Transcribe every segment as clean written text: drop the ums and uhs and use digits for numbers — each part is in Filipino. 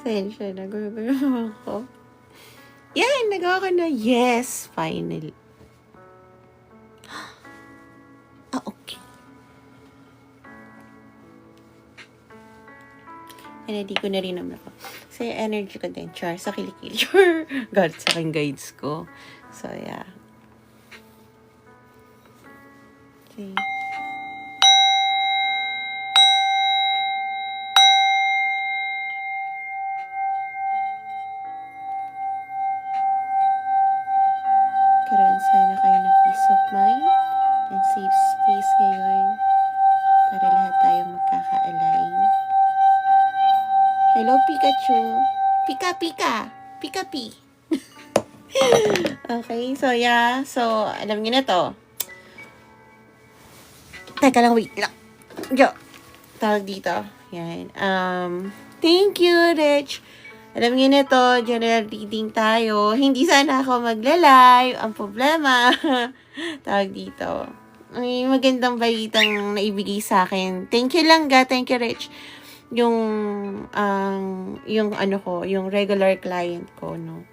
Sensya na, gulo ako. Yan, nagawa ko na. Yes, finally. Okay. Hindi ko na rin naman ako. Kasi energy ko din, char, sa kilikili. Char, God, sa aking guides ko. So, yeah. Okay. Karoon sana kayo ng peace of mind and safe space ngayon para lahat tayo magkaka-align. Hello, Pikachu. Pika-pika. Pika-pi. Okay, so yeah. So, alam niyo na to. Teka lang, wait lang. Yo. Tawag dito. Yan. Thank you, Rich. Alam niyo na to, general reading tayo. Hindi sana ako magla-live. Ang problema, tawag dito. May magandang balitang naibigay sa akin. Thank you lang, ga. Thank you, Rich. Yung yung regular client ko, no.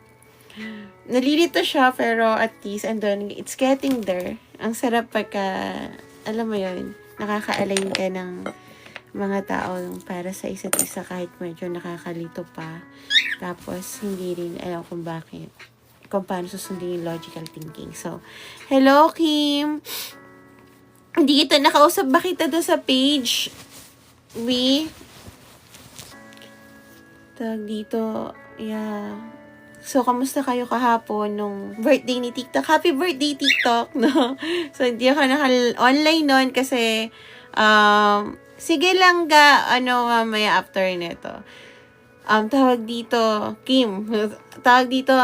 Nalilito siya, pero at least, it's getting there. Ang sarap pagka, alam mo yun, nakaka-align ka ng mga tao para sa isa't isa kahit medyo nakakalito pa. Tapos, hindi rin alam kung bakit. Kung paano susundin yung logical thinking. So, hello, Kim! Hindi kita nakausap ba kita doon sa page? Tawag dito, yeah. So, kamusta kayo kahapon nung birthday ni TikTok? Happy birthday, TikTok, no? So, hindi ako online nun kasi, sige lang ga, mamaya after nito. Tawag dito, Kim, tawag dito,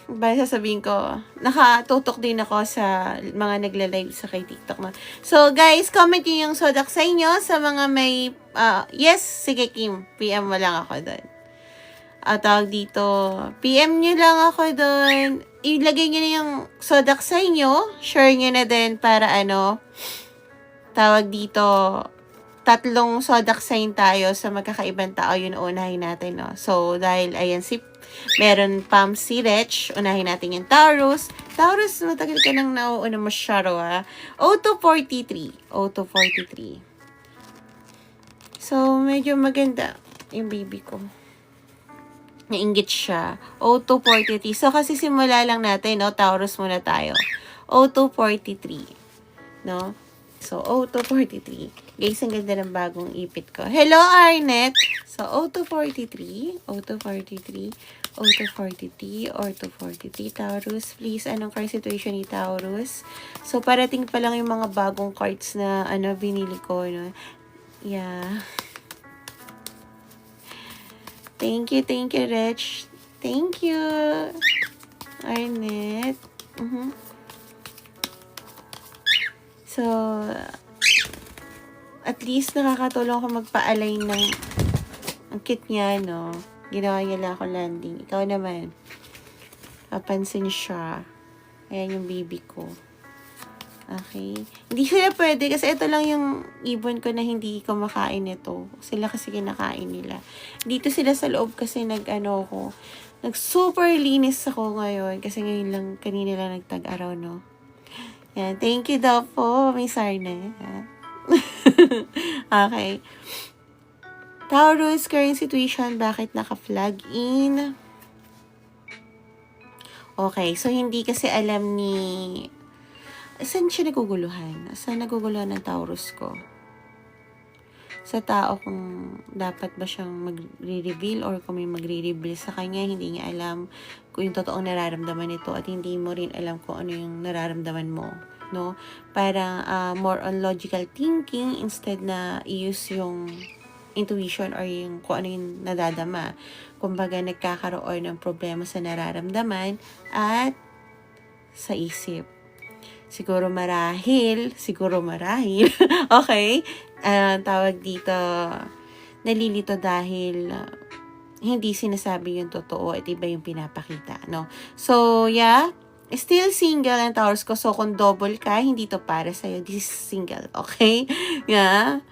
sasabihin ko, nakatutok din ako sa mga nagla-live sa kay TikTok. No? So, guys, comment nyo yung sodak sa inyo sa mga may, yes, sige Kim, PM mo lang ako doon. Tawag dito, PM nyo lang ako doon. Ilagay nyo na yung sodak sa inyo. Share nyo na din para tawag dito, 3 zodiac sign tayo sa magkakaibang tao, yun unahin natin, no? So, dahil, ayan, meron pam si Rich, unahin natin yung Taurus. Taurus, matagal ka nang nauuna masyado, ha? O243. So, medyo maganda yung baby ko. Nainggit siya. O243. So, kasi simula lang natin, no? Taurus muna tayo. O243. No? So, O243. Guys, ang ganda ng bagong ipit ko. Hello, Arnett! So, O243, O243, O243, O243, Taurus. Please, anong card situation ni Taurus? So, parating pa lang yung mga bagong cards na, binili ko, no? Yeah. Thank you, Rich. Thank you, Arnett. So, at least nakakatulong ako magpa-align ng ang cute niya, no? Ginawa niya lang ako landing. Ikaw naman. Papansin siya. Ayan yung baby ko. Okay. Hindi sila pwede kasi ito lang yung ibon ko na hindi ko makain ito. Sila kasi kinakain nila. Dito sila sa loob kasi nag-super linis ako ngayon kasi ngayon lang, kanina lang nagtag-araw, no? Yan. Thank you daw po, Miss Arne. Okay. Taurus, current situation, bakit naka-flag in? Okay, so hindi kasi alam ni... Saan siya naguguluhan? Saan naguguluhan ng Taurus ko? Sa tao kung dapat ba siyang magre-reveal or kung may magre-reveal sa kanya, hindi niya alam kung yung totoong nararamdaman nito at hindi mo rin alam kung ano yung nararamdaman mo, no? Parang more on logical thinking instead na i-use yung intuition or yung kung ano yung nadadama. Kumbaga, nagkakaroon ng problema sa nararamdaman at sa isip. Siguro marahil, okay? Tawag dito, nalilito dahil hindi sinasabi yung totoo at iba yung pinapakita, no? So, yeah, still single ang Taurus ko. So, kung double ka, hindi to para sa'yo. This is single, okay? Yeah.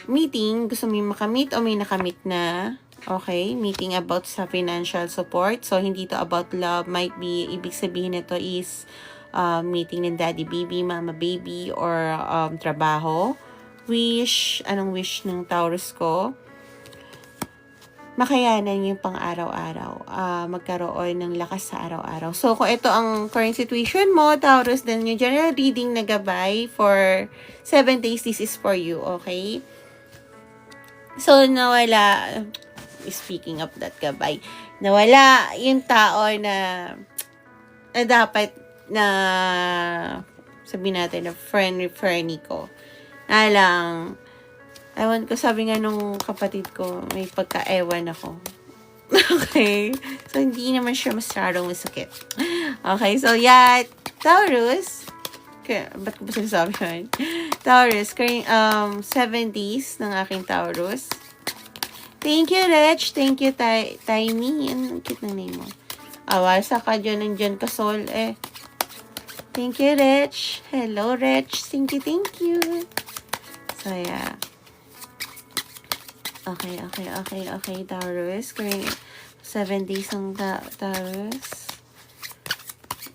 Meeting, gusto mo yung makamit o may nakamit na? Okay, meeting about sa financial support. So, hindi to about love. Might be, ibig sabihin nito is meeting ng daddy baby, mama baby, or trabaho. Wish, anong wish ng Taurus ko? Makayanan yung pang-araw-araw. Magkaroon ng lakas sa araw-araw. So, kung ito ang current situation mo, Taurus, then yung general reading na gabay for 7 days, this is for you, okay? So, nawala, speaking of that gabay, nawala yung tao na dapat na sabihin natin na friend ko. Na lang, ewan ko, sabi nga nung kapatid ko, may pagka-ewan ako. Okay? So, hindi naman siya masyadong masakit. Okay? So, yeah, Taurus, ba't ko ba sinasabi yun? Taurus, 70s ng aking Taurus. Thank you, Rich. Thank you, Taimi. Ang cute ng name mo. Awasa ka dyan, nandyan ka, Sol, eh. Thank you, Rich. Hello, Rich. Thank you. So, yeah. Okay, Taurus. 7 days ng Taurus.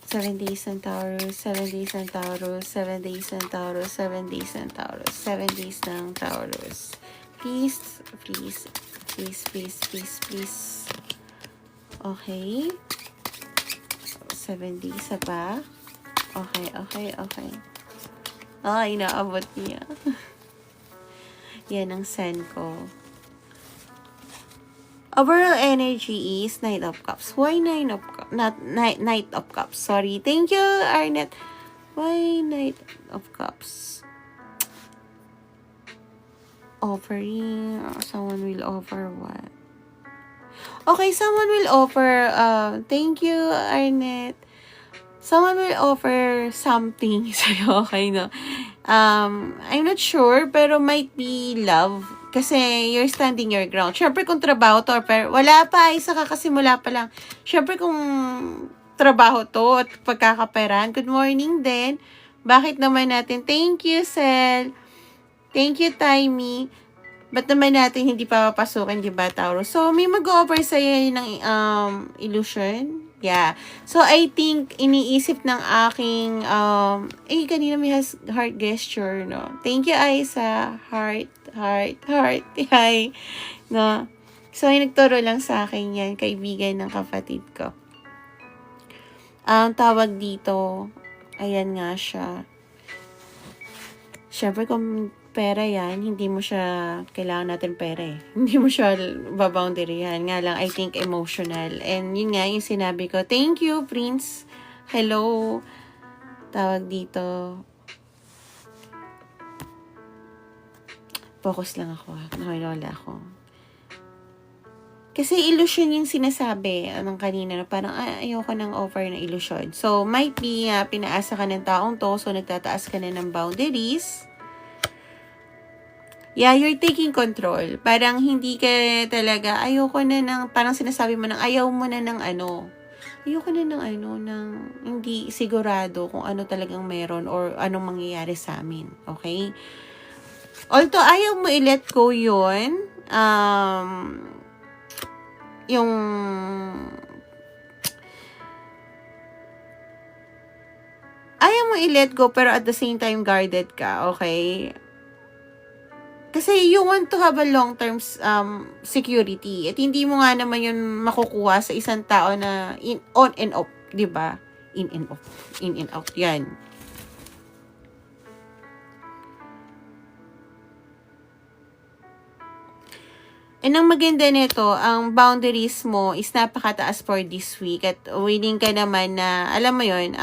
7 days ng Taurus. 7 days ng Taurus. 7 days ng Taurus. 7 days ng Taurus. 7 days ng Taurus. Please. Okay. 7 days pa. Okay. Inaabot niya. Yan ang send ko. Overall energy is Knight of Cups. Why Knight of Cups? Sorry. Thank you, Arnett. Why Knight of Cups? Offering. Someone will offer what? Okay, someone will offer. Thank you, Arnett. Someone will offer something sa'yo, okay, no? I'm not sure, pero might be love. Kasi you're standing your ground. Siyempre kung trabaho to, pero wala pa, isa kakasimula pa lang. Siyempre kung trabaho to at pagkakaperan, good morning din. Bakit naman natin? Thank you, Sel. Thank you, Taimi. Ba't naman natin hindi pa papasukin, di ba, Taurus? So, may mag-offer sa'yo ng illusion. Yeah. So, I think, iniisip ng aking, kanina may heart gesture, no? Thank you, Aisa. Heart. Hi. No? So, ay nagturo lang sa akin yan, kaibigan ng kapatid ko. Ang tawag dito, ayan nga siya. Siyempre, kung pera yan, hindi mo siya, kailangan natin pera eh. Hindi mo siya baboundary yan. Nga lang, I think emotional. And yun nga, yung sinabi ko, thank you, Prince. Hello. Tawag dito. Focus lang ako. Nakilala ako. Kasi illusion yung sinasabi ng kanina na parang ayoko ng offer na illusion. So, might be pinaasa ka ng taong to, so nagtataas ka na ng boundaries. Yeah, you're taking control. Parang hindi ka talaga, ayoko na ng, parang sinasabi mo ng, ayaw mo na ng ano. Ayoko na ng ng hindi sigurado kung ano talagang meron or anong mangyayari sa amin. Okay? Although, ayaw mo i-let go yun, yung ayaw mo i-let go pero at the same time guarded ka, okay? Kasi you want to have a long-term security. At hindi mo nga naman yun makukuha sa isang tao na on and off, di ba? In and out. Yan. And ang maganda nito, ang boundaries mo is napakataas for this week. At willing ka naman na, alam mo yun,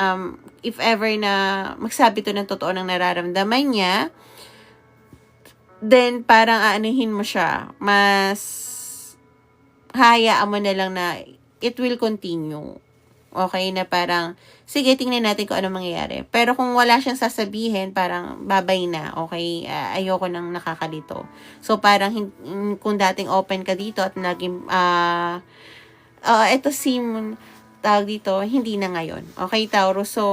if ever na magsabi to ng totoo ng nararamdaman niya, then parang aanuhin mo siya. Mas hayaan mo na lang na it will continue. Okay, na parang, sige, tingnan natin kung ano mangyayari. Pero kung wala siyang sasabihin, parang babay na, okay? Ayoko nang nakakalito. So, parang kung dating open ka dito at naging, ito tawag dito, hindi na ngayon. Okay, Taurus? So,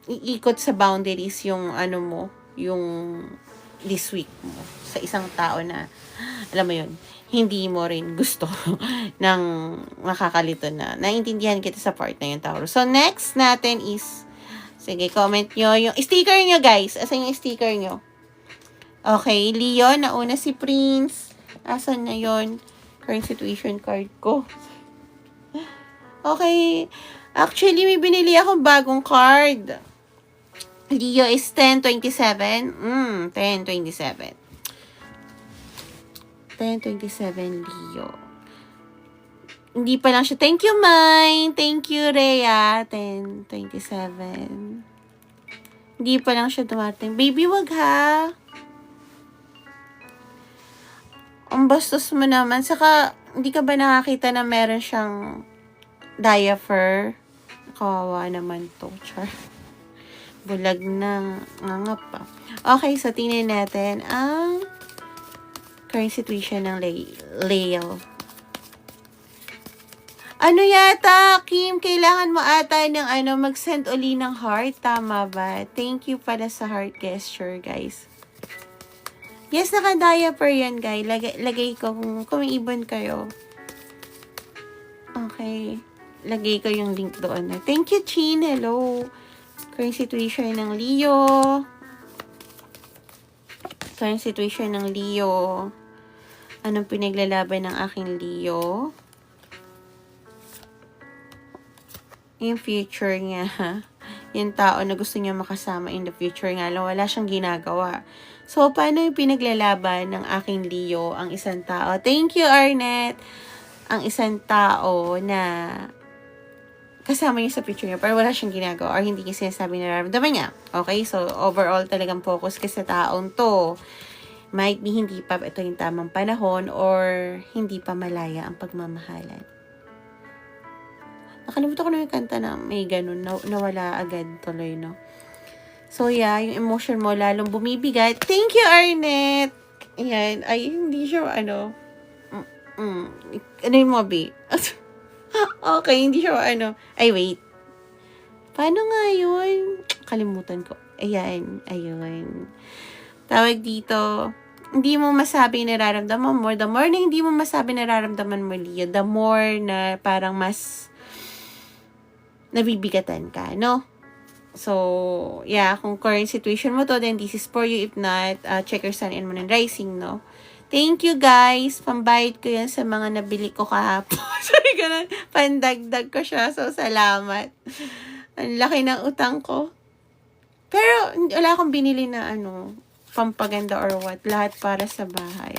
iikot sa boundaries yung ano mo, yung this week mo sa isang tao na, alam mo yun, hindi mo rin gusto ng makakalito na. Naiintindihan kita sa part na yun, Taurus. So, next natin is, sige, comment nyo yung sticker nyo, guys. Asan yung sticker nyo? Okay, Leo, nauna si Prince. Asan na yun? Current situation card ko. Okay. Actually, may binili akong bagong card. Leo is 1027. 1027. 1027 Leo. Hindi pa lang siya. Thank you, Mine. Thank you, Rhea. 1027. Hindi pa lang siya dumating. Baby, wag ha. Ang bastos mo naman. Saka, hindi ka ba nakakita na meron siyang diaper? Kawawa naman to. Char. Bulag na. Nga pa. Okay, so tingnan natin ang current situation ng Leo. Ano yata, Kim? Kailangan mo ata ng mag-send uli ng heart. Tama ba? Thank you pala sa heart gesture, guys. Yes, naka-diaper yan, guys. Lagay ko kung may ibon kayo. Okay. Lagay ko yung link doon. Thank you, Chin. Hello. Current situation ng Leo. Current situation ng Leo. Anong pinaglalaban ng aking Leo? Yung future niya. Yung tao na gusto niya makasama in the future nga lang, wala siyang ginagawa. So, paano yung pinaglalaban ng aking Leo, ang isang tao? Thank you, Arnett! Ang isang tao na kasama niya sa future niya, pero wala siyang ginagawa or hindi niya sinasabi na nararamdaman niya. Okay? So, overall talagang focus ka sa taong to. Might be hindi pa ito yung tamang panahon or hindi pa malaya ang pagmamahalan. Nakalimutan ko na yung kanta na may ganun, nawala agad tuloy, no? So, yeah, yung emotion mo lalong bumibigat. Thank you, Arnett! Ayan, ay, hindi siya, ano yung mobi? Okay, hindi siya, ay, wait. Paano nga yun? Kalimutan ko. Ayan, ayun. Tawag dito, hindi mo masabi nararamdaman mo. The more na hindi mo masabi nararamdaman mo, Leo, the more na parang mas nabibigatan ka, no? So, yeah, kung current situation mo to, then this is for you. If not, check your sun and moon and rising, no? Thank you, guys. Pambayad ko yan sa mga nabili ko kahapon. Sorry, ganun. Pandagdag ko siya. So, salamat. Ang laki ng utang ko. Pero, wala akong binili na, pampaganda or what. Lahat para sa bahay.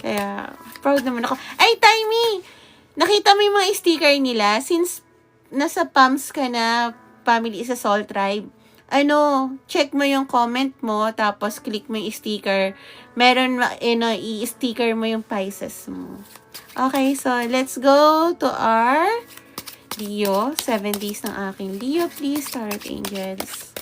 Kaya, proud naman ako. Ay, Timey! Nakita mo yung mga sticker nila? Since nasa PAMS ka na, Family is a Soul Tribe, check mo yung comment mo, tapos click mo yung sticker. Meron, i-sticker mo yung Pisces mo. Okay, so, let's go to our Leo. 7 days ng aking Leo, please, Tarot Angels.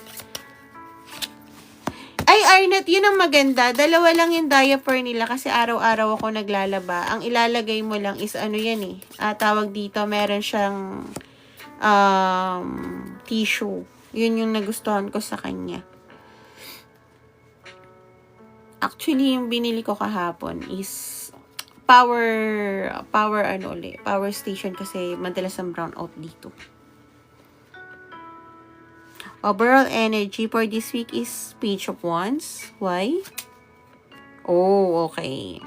Ay, Arnett, yun ang maganda. Dalawa lang yung diaper nila kasi araw-araw ako naglalaba. Ang ilalagay mo lang is yan eh. Tawag dito, meron siyang tissue. Yun yung nagustuhan ko sa kanya. Actually, yung binili ko kahapon is power station kasi madalas ang brown out dito. Overall energy for this week is Page of Wands. Why? Oh, okay.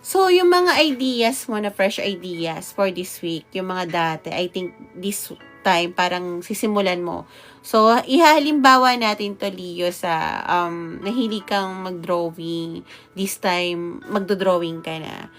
So, yung mga ideas mo na fresh ideas for this week, yung mga dati, I think this time parang sisimulan mo. So, ihalimbawa natin to, Leo, sa nahilig kang mag-drawing. This time, magdo-drawing ka na.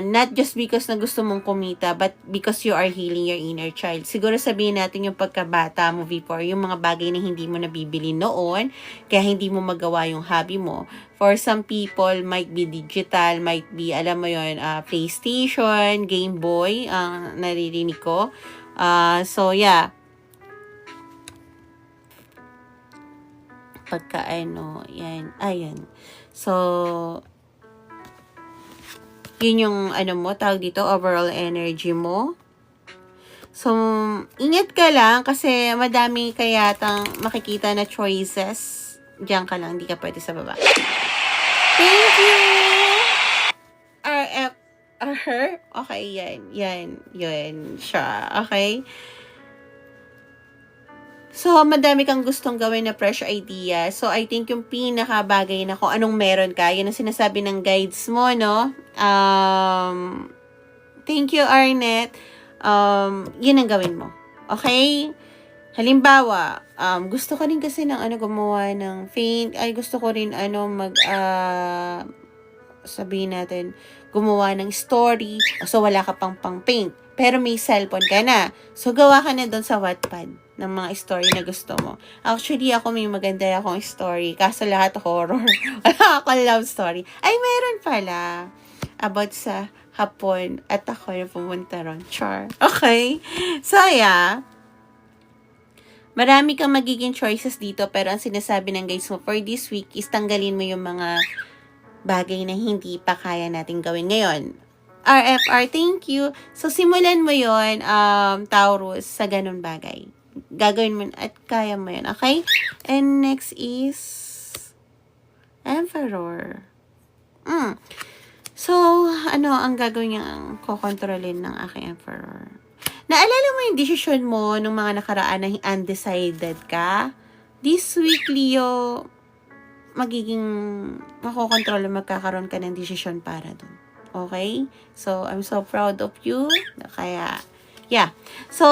Not just because na gusto mong kumita, but because you are healing your inner child. Siguro sabihin natin yung pagkabata mo before, yung mga bagay na hindi mo nabibili noon, kaya hindi mo magawa yung hobby mo. For some people, might be digital, might be, alam mo yun, PlayStation, Game Boy, naririnig ko. So, yeah. Yan, ayan. So, yun yung, mo, tawag dito, overall energy mo. So, ingat ka lang kasi madami kayatang makikita na choices Diyan ka lang, hindi ka pwede sa baba. Thank you! RF, her? Okay, yan siya. Okay? So, madami kang gustong gawin na fresh idea. So, I think yung pinakabagay na kung anong meron ka, yun ang sinasabi ng guides mo, no? Thank you, Arnett. Yun ang gawin mo. Okay? Halimbawa, gusto ko rin kasi ng gumawa ng faint. Ay, gusto ko rin sabihin natin, gumawa ng story. So, wala ka pang paint. Pero may cellphone ka na. So, gawa ka na doon sa Wattpad ng mga story na gusto mo. Actually, ako may maganda akong story. Kaso lahat horror. Wala akong love story. Ay, meron pala. About sa hapon. At ako yung pumunta ron. Char. Okay? So, yeah. Marami kang magiging choices dito. Pero ang sinasabi ng guys mo for this week is tanggalin mo yung mga bagay na hindi pa kaya natin gawin ngayon. RFR, thank you. So, simulan mo yon Taurus, sa ganun bagay. Gagawin mo at kaya mo yun, okay? And next is Emperor. So, ang gagawin niyang kokontrolin ng aking Emperor? Naalala mo yung decision mo nung mga nakaraan na undecided ka? This week, Leo, makokontrol na magkakaroon ka ng decision para dun. Okay? So, I'm so proud of you. Kaya, yeah. So,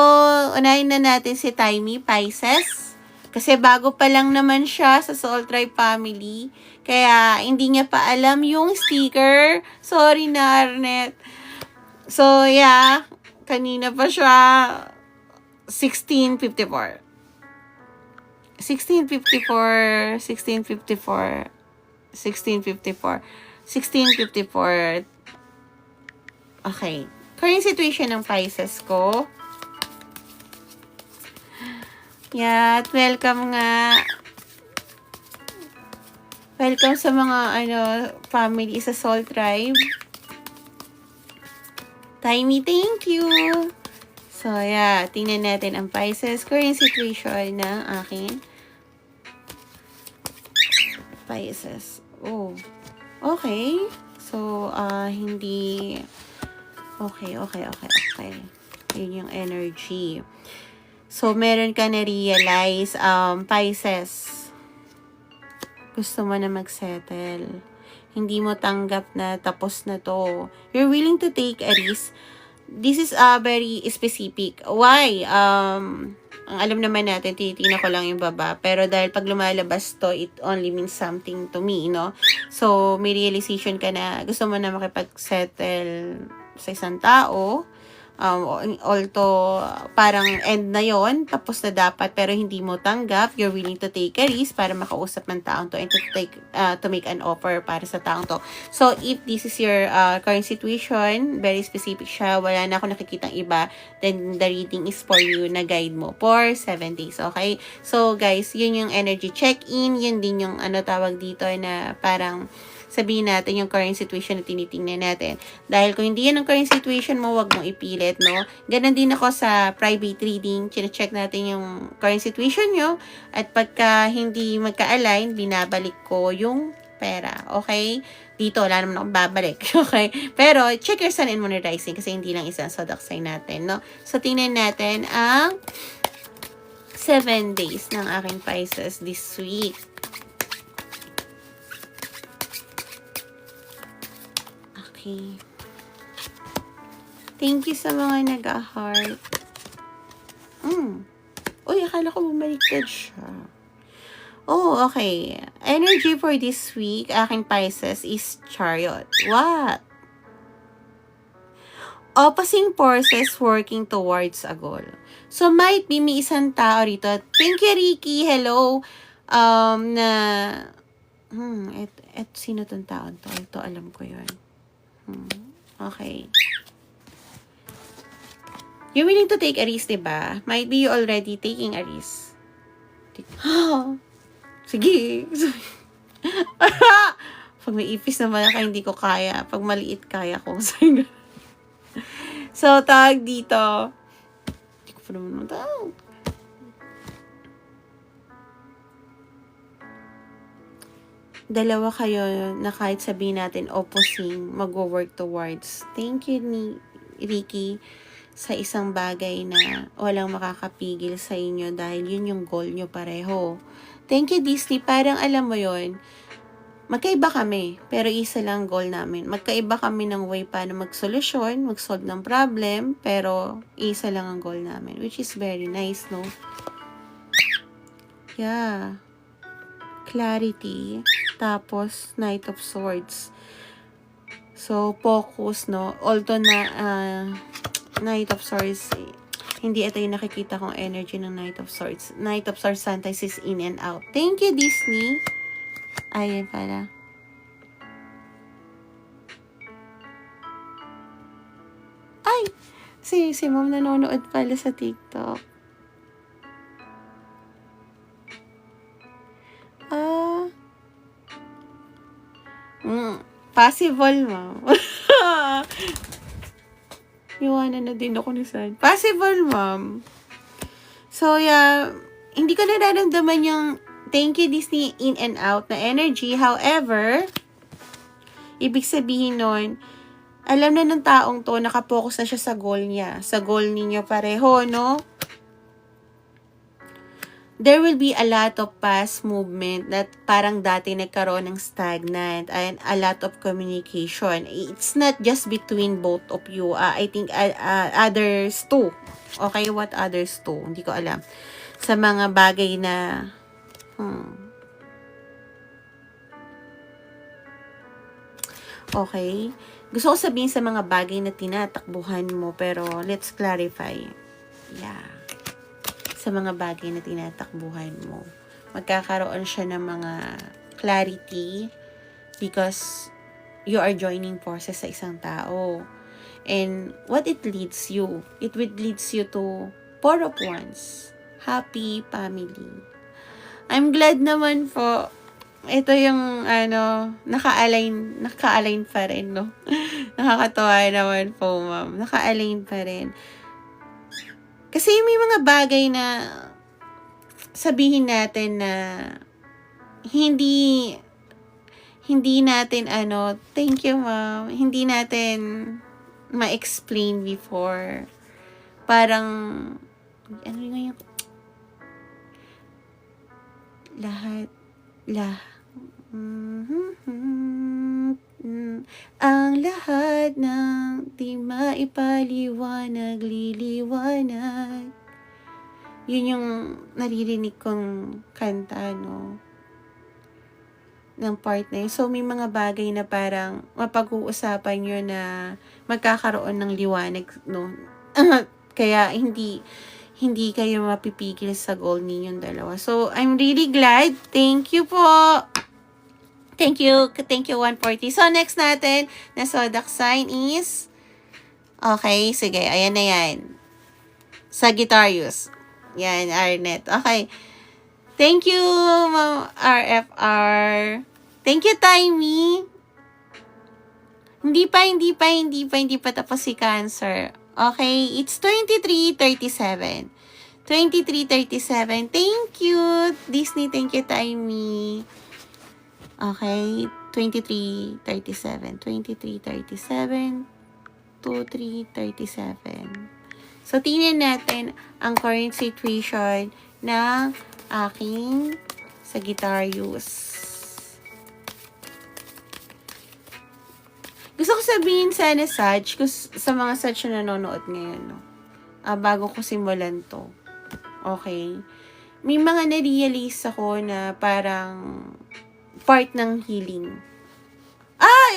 unahin na natin si Timey Pisces. Kasi bago pa lang naman siya sa Soul Tribe family. Kaya, hindi niya pa alam yung sticker. Sorry na, Arnett. So, yeah. Kanina pa siya 1654. 1654. Okay. Current situation ng Pisces ko. Yeah, welcome nga. Welcome sa mga family sa Soul Tribe. Timey, thank you. So, yeah. Tingnan natin ang Pisces. Current situation ng akin. Pisces. Oh. Okay. So, hindi... Okay. Yun yung energy. So, meron ka na-realize, Pisces. Gusto mo na mag-settle. Hindi mo tanggap na tapos na to. You're willing to take a risk. This is very specific. Why? Ang alam naman natin, tinitingnan ko lang yung baba. Pero dahil pag lumalabas to, it only means something to me, no? So, may realization ka na gusto mo na makipag-settle sa isang tao. Although, parang end na yon, tapos na dapat, pero hindi mo tanggap, you're willing to take a risk para makausap ng taong to and to make an offer para sa taong to. So, if this is your current situation, very specific siya, wala na ako nakikitang iba, then the reading is for you na guide mo for 7 days, okay? So, guys, yun yung energy check-in, yun din yung tawag dito na parang sabihin natin yung current situation na tinitingnan natin. Dahil kung hindi yan ang current situation mo, wag mong ipilit, no? Ganon din ako sa private reading. Chine-check natin yung current situation nyo. At pagka hindi magka-align, binabalik ko yung pera. Okay? Dito, wala naman akong babalik. Okay? Pero, check your sun and moon rising kasi hindi lang isang zodiac sign natin, no? So, tingnan natin ang 7 days ng aking Pisces this week. Okay. Thank you sa mga nag-heart. Uy, akala ko bumaliktad siya. Oh, okay. Energy for this week, aking Pisces, is Chariot. What? Opposing forces working towards a goal. So, might be may isang tao rito. Thank you, Ricky. Hello. Sino tong tao to? Ito, alam ko yun. Okay. You're willing to take a risk, diba? Might be you already taking a risk. Sige. Pag may ipis na malaki, hindi ko kaya. Pag maliit, kaya ko. So, tawag dito. Hindi ko pa naman. dalawa kayo na kahit sabihin natin opposing, mag-work towards. Thank you ni Ricky sa isang bagay na walang makakapigil sa inyo dahil yun yung goal nyo pareho. Thank you, Disney. Parang alam mo yon, magkaiba kami, pero isa lang goal namin. Magkaiba kami ng way paano mag-solusyon, mag-solve ng problem, pero isa lang ang goal namin, which is very nice, no? Yeah. Clarity. Tapos, Knight of Swords. So, focus, no? Although na, Knight of Swords, hindi ito yung nakikita kong energy ng Knight of Swords. Knight of Swords sometimes is in and out. Thank you, Disney. Ayan pala. Ay! Si mom nanonood pala sa TikTok. Possible, ma'am. Iwanan na din ako ni San. Possible, ma'am. So, yeah, hindi ko nararamdaman yung thank you, Disney, in and out na energy. However, ibig sabihin nun, alam na ng taong to, nakapokus na siya sa goal niya. Sa goal ninyo pareho, no? There will be a lot of past movement that parang dati nagkaroon ng stagnant and a lot of communication. It's not just between both of you. I think others too. Okay, what others too? Hindi ko alam. Sa mga bagay na okay. Gusto ko sabihin sa mga bagay na tinatakbuhan mo, pero let's clarify. Yeah. Sa mga bagay na tinatakbuhan mo, magkakaroon siya ng mga clarity because you are joining forces sa isang tao. And what it leads you? It would leads you to 4 of Wands. Happy family. I'm glad naman po. Ito yung, naka-align pa rin, no? Nakakatawa naman po, ma'am. Naka-align pa rin. Kasi may mga bagay na sabihin natin na hindi natin, thank you, ma'am, hindi natin ma-explain before. Parang, ang lahat ng di maipaliwanag, liliwanag. Yun yung naririnig kong kanta, no? Ng part na yun. So, may mga bagay na parang mapag-uusapan nyo na magkakaroon ng liwanag, no? Kaya, hindi kayo mapipigil sa goal ninyong dalawa. So, I'm really glad. Thank you po. Thank you, 140. So, next natin na zodiac sign is, okay, sige, ayan na yan. Sagittarius. Yan, Arnett. Okay. Thank you, Ma'am RFR. Thank you, Timey. Hindi pa tapos si Cancer. Okay, it's 23:37. 23:37. Thank you, Disney. Thank you, Timey. Okay, 23:37. 23:37. 23:37. So, tingnan natin ang current situation ng aking Sagittarius. Gusto ko sabihin sana, Sag, sa mga Sag na nanonood ngayon, no? Bago ko simulan to. Okay? May mga na-realize ako na parang part ng healing.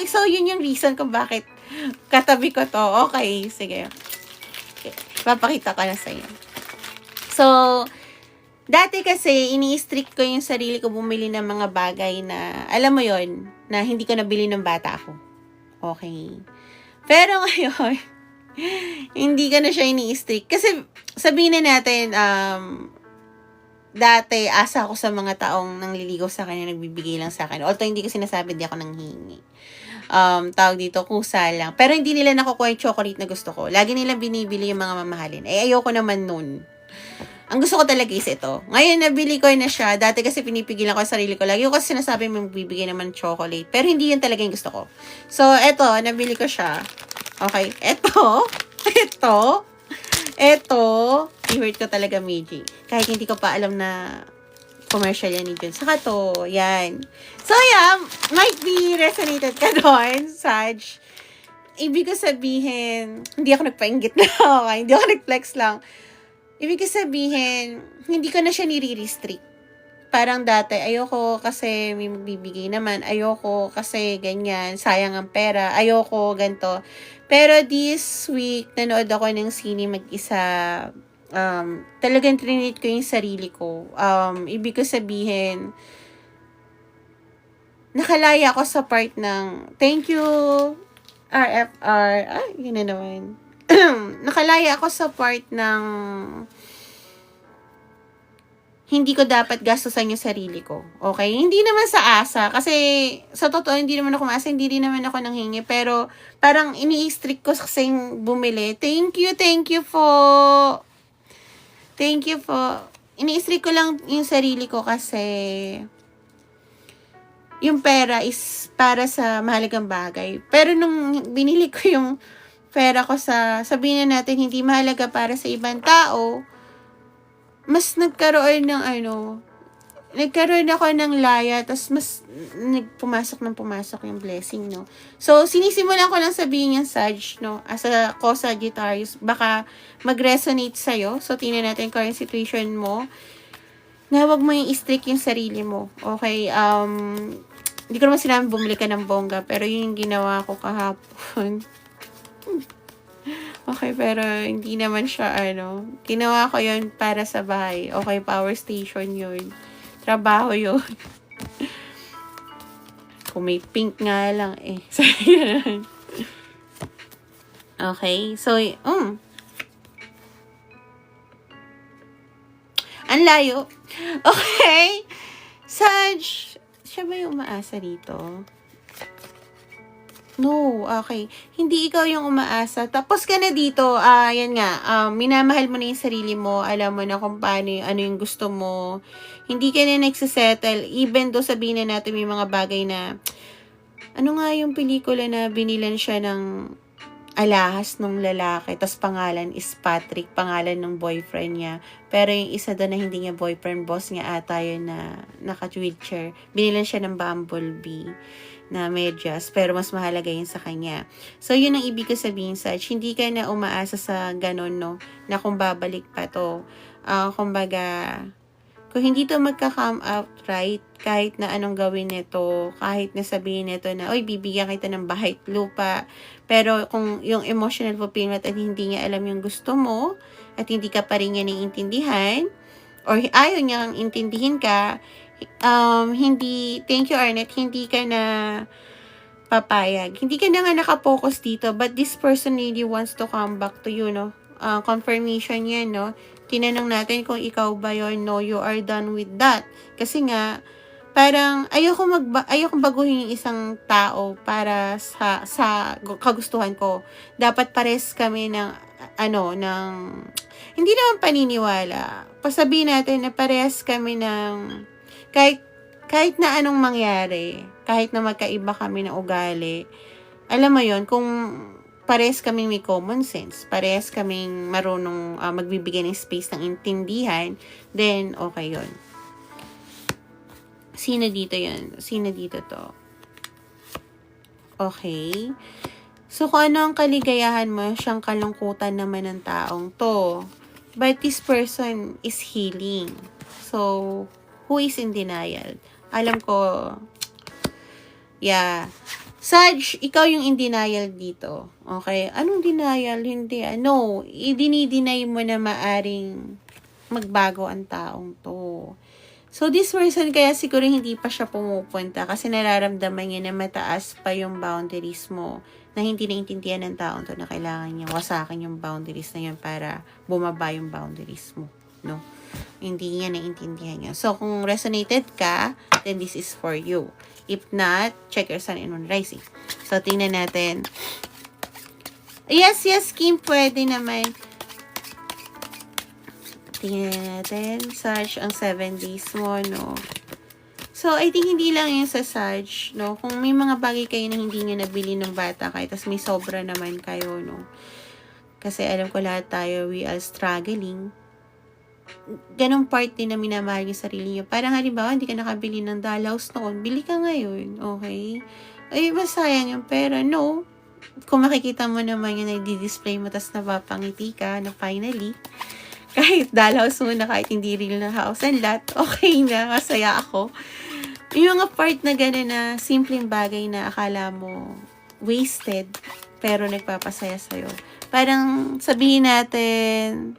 So yun yung reason kung bakit katabi ko to. Okay, sige. Okay. Papakita ko na sa'yo. So, dati kasi, ini-strict ko yung sarili ko bumili ng mga bagay na, alam mo yon, na hindi ko nabili ng bata ako. Okay. Pero ngayon, hindi ko na siya ini-strict. Kasi, sabihin na natin, dati, asa ako sa mga taong nangliligaw sa akin na nagbibigay lang sa akin. Although, hindi ko sinasabi, di ako nanghingi. Tawag dito, kusa lang. Pero hindi nila nakukuha yung chocolate na gusto ko. Lagi nilang binibili yung mga mamahalin. Ayoko naman nun. Ang gusto ko talaga is ito. Ngayon, nabili ko na siya. Dati kasi pinipigilan ko sa sarili ko. Lagi ko kasi sinasabi mo bibigay naman chocolate. Pero hindi yun talaga yung gusto ko. So, ito, nabili ko siya. Okay. Ito. Favorite ko talaga, Meiji. Kahit hindi ko pa alam na commercial yan ni Jun. Saka to, yan. So, yeah, might be resonated ka doon, Saj. Ibig ko sabihin, hindi ako nagpainggit na, okay? Hindi ako nag-flex lang. Ibig ko sabihin, hindi ko na siya nire-restrict. Parang dati, ayoko kasi may magbibigay naman. Ayoko kasi ganyan, sayang ang pera. Ayoko, ganito. Pero this week, nanood ako ng sine mag-isa. Talagang trinate ko yung sarili ko. Ibig ko sabihin, nakalaya ako sa part ng, thank you, RFR. Yun na naman. Nakalaya ako sa part ng hindi ko dapat gastusan yung sarili ko. Okay? Hindi naman sa asa. Kasi, sa totoo, hindi naman ako maasa. Hindi rin naman ako nanghingi. Pero, parang ini-strict ko kasing bumili. Thank you po. Thank you po. Ini-strict ko lang yung sarili ko kasi yung pera is para sa mahalagang bagay. Pero nung binili ko yung pera ko sa, sabihin na natin, hindi mahalaga para sa ibang tao, mas nagkaroon ako ng laya, tapos mas pumasok yung blessing, no? So, sinisimulan ko lang sabihin yung Sag, no? As a co-Sagittarius, baka mag-resonate sa'yo. So, tingnan natin kung yung situation mo. Na huwag mo yung i-strict yung sarili mo. Okay? Hindi ko naman sinabi bumili ka ng bongga, pero yun yung ginawa ko kahapon. Okay, pero hindi naman siya, ginawa ko yun para sa bahay. Okay, power station yun. Trabaho yun. Kung may pink nga lang eh. So, yun. Okay, so, ang layo. Okay. Saj, siya ba yung umaasa dito? No, okay. Hindi ikaw yung umaasa. Tapos ka na dito, yan nga, minamahal mo na yung sarili mo, alam mo na kung paano, ano yung gusto mo. Hindi ka na nagsisettle, even though sabihin na natin may mga bagay na, ano nga yung pelikula na binilan siya ng alahas ng lalaki, tas pangalan is Patrick, pangalan ng boyfriend niya. Pero yung isa doon na hindi niya boyfriend, boss niya ata yun na naka-wheelchair. Binilan siya ng Bumblebee na medyas, pero mas mahalaga yun sa kanya. So, yun ang ibig ko sabihin, Saj. Hindi ka na umaasa sa ganun, no? Na kung babalik pa to. Kumbaga, kung hindi to magka-come out right, kahit na anong gawin nito, kahit na sabihin nito na, oy, bibigyan kita ng bahay at lupa, pero kung yung emotional fulfillment at hindi niya alam yung gusto mo, at hindi ka pa rin niya naiintindihan, or ayaw niyang intindihin ka, hindi, thank you Arnett, hindi ka na papayag. Hindi ka na nga nakapokus dito, but this person really wants to come back to you, no? Confirmation yan, no? Tinanong natin kung ikaw ba yun, no, you are done with that. Kasi nga, parang ayokong baguhin yung isang tao para sa kagustuhan ko. Dapat pares kami ng hindi naman paniniwala. Pasabihin natin na pares kami ng kahit na anong mangyari, kahit na magkaiba kami ng ugali, alam mo yon, kung pares kami may common sense, pares kaming marunong magbibigay ng space ng intindihan, then okay yon. Sino dito yan? Sino dito to? Okay. So, kung ano ang kaligayahan mo, siyang kalungkutan naman ng taong to. But this person is healing. So, who is in denial? Alam ko, yeah. Saj, ikaw yung in denial dito. Okay? Anong denial? Hindi. No, i-deny mo na maaring magbago ang taong to. So, this person kaya siguro hindi pa siya pumupunta kasi nararamdaman niya na mataas pa yung boundaries mo na hindi naintindihan ng taong to na kailangan niya wasakin yung boundaries na yun para bumaba yung boundaries mo. No? Hindi niya naintindihan niya. So, kung resonated ka, then this is for you. If not, check your sun and moon rising. So, tingnan natin. Yes, Kim, pwede naman. Tingnan natin. Sag, ang 7 days mo, no? So, I think hindi lang yung sa Sag, no? Kung may mga bagay kayo na hindi nyo nabili ng bata kayo, tapos may sobra naman kayo, no? Kasi alam ko lahat tayo, we are struggling. Ganong part din na minamahal yung sarili nyo. Parang halimbawa, hindi ka nakabili ng dollhouse noon, bili ka ngayon, okay? Ay, masayang yung pera. No. Kung makikita mo naman yun, i-display mo, tapos napapangiti ka na finally, kahit dollhouse muna, kahit hindi real na house and lot, okay na, masaya ako. Yung mga part na gano'n na simpleng bagay na akala mo wasted, pero nagpapasaya sa'yo. Parang sabihin natin,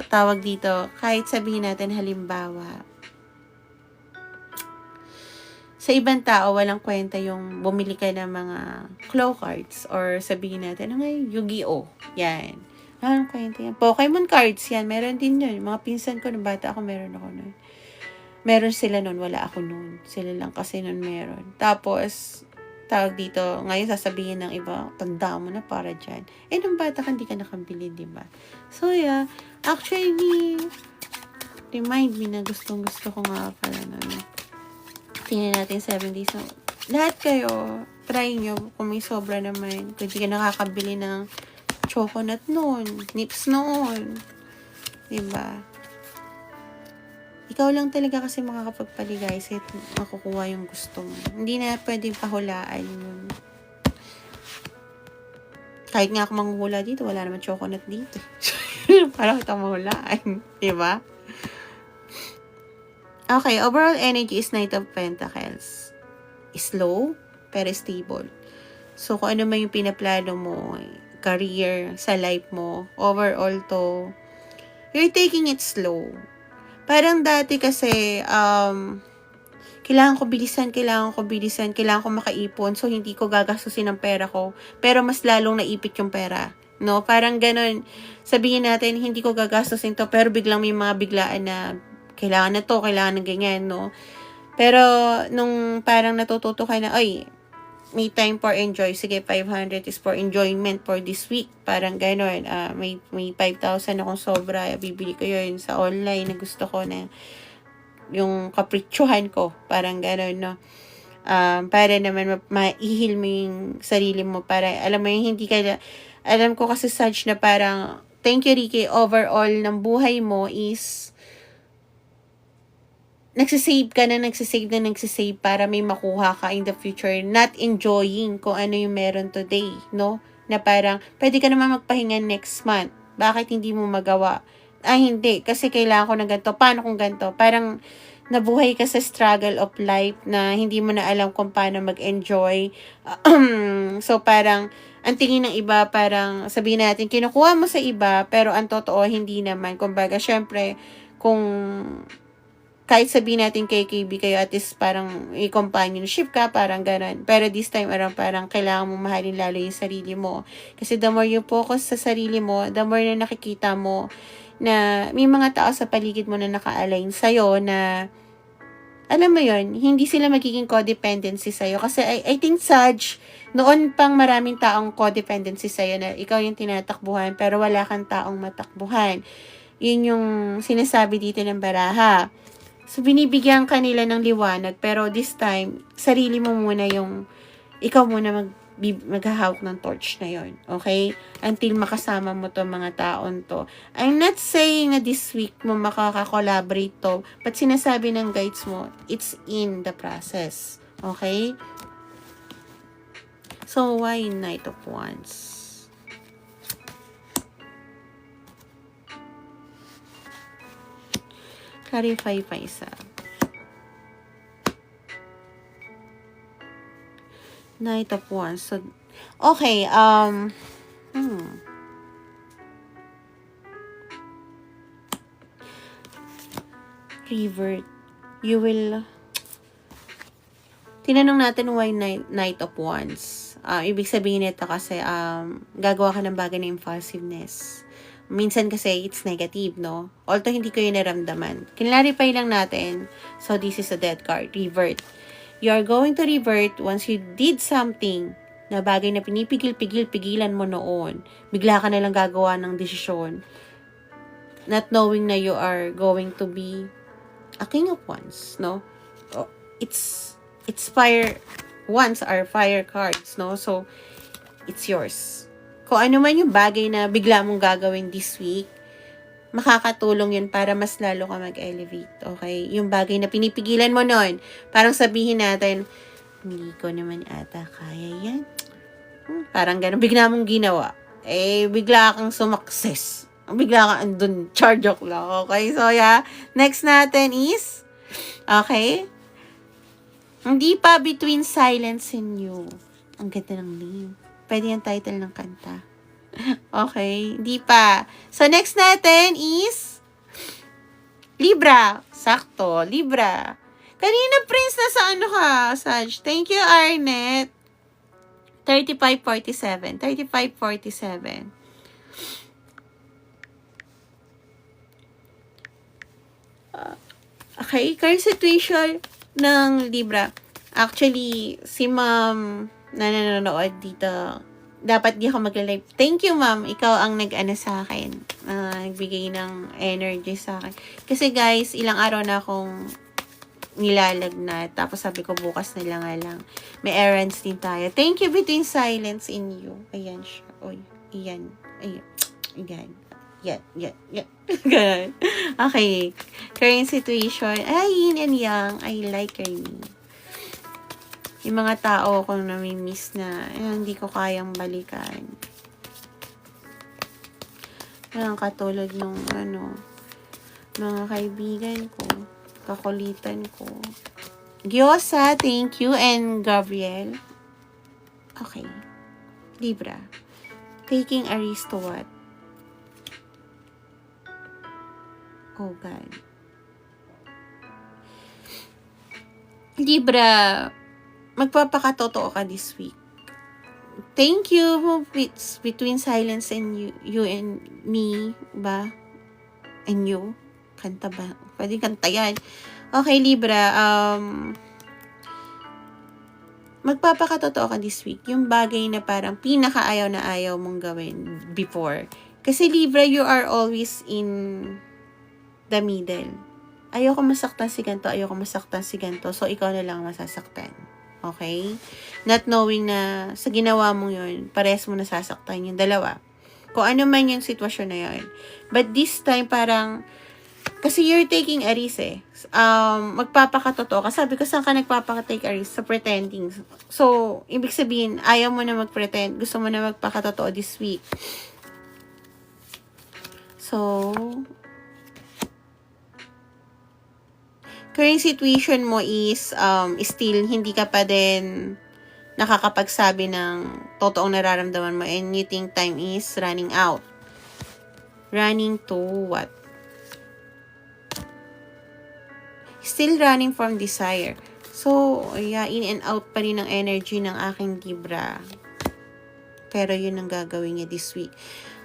tawag dito, kahit sabihin natin halimbawa, sa ibang tao, walang kwenta yung bumili ka ng mga claw cards or sabihin natin, Yu-Gi-Oh! Yan. Walang kwenta yan. Pokemon cards yan. Meron din yun. Mga pinsan ko, nung bata ako, meron ako nun. Meron sila nun, wala ako nun. Sila lang kasi nun meron. Tapos, tawag dito, ngayon sasabihin ng iba, tanda mo na para dyan. Nung bata ka, hindi ka nakabili, diba? So, yeah. Actually, remind me na gustong-gusto ko nga pala nun. Tingnan natin 7 days. So, lahat kayo, try nyo kung may sobra naman. Kung hindi ka nakakabili ng chocolate noon, nips noon. Diba? Ikaw lang talaga kasi makakapagpaligay sa makukuha yung gusto mo. Hindi na pwedeng pahulaan yun. Kahit nga ako manghuhula dito, wala naman chocolate dito. Parang kita mahulaan. Diba? Okay, overall energy is Knight of Pentacles. Slow, pero stable. So, kung ano man yung pinaplano mo, career, sa life mo, overall to, you're taking it slow. Parang dati kasi, kailangan ko bilisan, kailangan ko makaipon, so hindi ko gagastusin ang pera ko, pero mas lalong naipit yung pera. No? Parang ganun, sabihin natin, hindi ko gagastusin to, pero biglang may mga biglaan na, kailangan na to, kailangan ng ganyan, no? Pero, nung parang natututo ka na, may time for enjoy. Sige, 500 is for enjoyment for this week. Parang gano'n. May 5,000 akong sobra. Bibili ko yun sa online na gusto ko na yung kapritsuhan ko. Parang gano'n, no? Para naman maihil mo yung sarili mo. Para, alam mo yung hindi ka, alam ko kasi such na parang, thank you, Ricky, overall ng buhay mo is, nagsisave para may makuha ka in the future, not enjoying kung ano yung meron today, no? Na parang, pwede ka naman magpahinga next month. Bakit hindi mo magawa? Hindi. Kasi kailangan ko ng ganito. Paano kung ganito? Parang, nabuhay ka sa struggle of life na hindi mo na alam kung paano mag-enjoy. So, parang, ang tingin ng iba, parang, sabihin natin, kinukuha mo sa iba, pero ang totoo, hindi naman. Kumbaga, syempre, kung kahit sabihin natin kay KB kayo at least parang i-companionship ka, parang ganun. Pero this time around, parang kailangan mo mahalin lalo yung sarili mo. Kasi the more you focus sa sarili mo, the more na nakikita mo na may mga tao sa paligid mo na naka-align sa'yo na, alam mo yun, hindi sila magiging codependency sa'yo. Kasi I think, Sag, noon pang maraming taong codependency sa'yo na ikaw yung tinatakbuhan, pero wala kang taong matakbuhan. Yun yung sinasabi dito ng baraha. So, binibigyan kanila ng liwanag, pero this time, sarili mo muna yung, ikaw muna maghahawak ng torch na yon, okay? Until makasama mo to mga taon to. I'm not saying na this week mo makaka-collaborate to, but sinasabi ng guides mo, it's in the process, okay? So, why Knight of Wands? Clarify pa isa. Knight of Wands. So, okay, revert. You will, tinanong natin why Knight of Wands. Ibig sabihin nito kasi, gagawa ka ng bagay na impulsiveness. Minsan kasi it's negative, no? Although hindi ko yun naramdaman. Clarify lang natin. So, this is a death card. Revert. You are going to revert once you did something na bagay na pinipigil-pigilan mo noon. Bigla ka na lang gagawa ng desisyon. not knowing na you are going to be a king of wands, no? Oh, it's fire, wands are fire cards, no? So, it's yours. Kung ano man yung bagay na bigla mong gagawin this week, makakatulong yun para mas lalo ka mag-elevate, okay? Yung bagay na pinipigilan mo nun, parang sabihin natin, hindi ko naman ata kaya yan. Parang gano'n, bigla mong ginawa. Bigla kang sumakses. Bigla kang andun, joke lang, okay? So, yeah. Next natin is, okay? Hindi pa between silence and you. Ang ganda ng name. Pwede yung title ng kanta. Okay, hindi pa. So, next natin is Libra. Sakto, Libra. Kanina, Prince, nasa ano ka, Saj? Thank you, Arnett. 3547. 3547. Okay, current situation ng Libra. Actually, si Ma'am na nanonood dito, dapat di ako mag-live. Thank you, Ma'am. Ikaw ang nag-ano sa akin. Nagbigay ng energy sa akin. Kasi guys, ilang araw na akong nilalagnat. Tapos sabi ko, bukas na lang. May errands din tayo. Thank you between silence in you. Ayan siya. Uy, iyan. Ayan. Ayan. Yan. Ganun. Okay. Current situation. Ay, yin and yang. I like her. Yung mga tao kung nami-miss na, hindi ko kayang balikan. Ang katulad nung, mga kaibigan ko, kakulitan ko. Gyosa, thank you, and Gabriel. Okay. Libra. Taking a risk to what? Oh, God. Libra, magpapakatotoo ka this week. Thank you. It's between silence and you and me, ba? And you. Kanta ba? Pwede kanta yan. Okay, Libra. Magpapakatotoo ka this week. Yung bagay na parang pinakaayaw na ayaw mong gawin before. Kasi Libra, you are always in the middle. Ayoko masaktan si ganito, so ikaw na lang masasaktan. Okay? Not knowing na sa ginawa mo yun, parehas mo nasasaktan yung dalawa. Kung ano man yung sitwasyon na yun. But this time, parang, kasi you're taking a risk magpapakatotoo ka. Sabi ko, saan ka nagpapaka-take a risk? Sa pretending. So, ibig sabihin, ayaw mo na mag-pretend. Gusto mo na magpakatotoo this week. So, current situation mo is still hindi ka pa din nakakapagsabi ng totoong nararamdaman mo and you think time is running out. Running to what? Still running from desire. So, yeah, in and out pa rin ng energy ng aking Libra. Pero yun ang gagawin niya this week.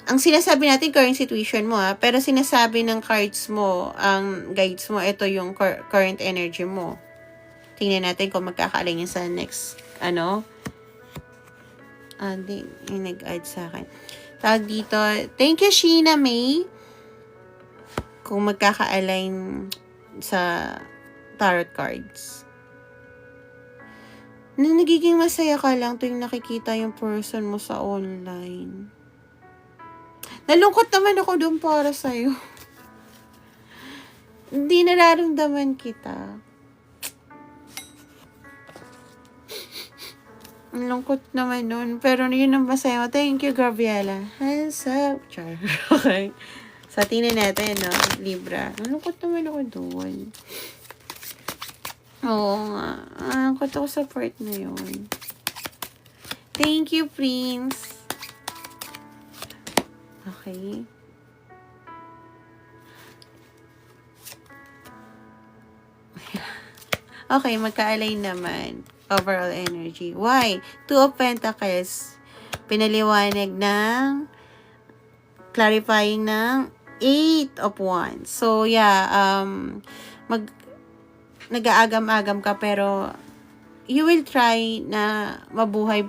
Ang sinasabi natin, current situation mo, pero sinasabi ng cards mo, ang guides mo, ito yung current energy mo. Tingnan natin kung magkakaalay niya sa next, yung nag-add sa akin. Tawag dito, thank you, Sheena May. Kung magkaka-align sa tarot cards. Nagiging masaya ka lang tuwing nakikita yung person mo sa online. Nalungkot naman ako doon para sa'yo. Hindi nararamdaman kita. Ang lungkot naman nun. Pero yun ang masaya mo. Thank you, Gabriela. Hands up. Char. Okay. Sa tingnan natin, Libra. Ang lungkot naman ako doon. Oo nga. Ang lungkot ako sa part na yun. Thank you, Prince. Okay. Okay, magka-align naman. Overall energy. Why? Two of Pentacles. Pinaliwanag ng clarifying ng Eight of Wands. So, yeah, nag-aagam-agam ka pero you will try na mabuhay.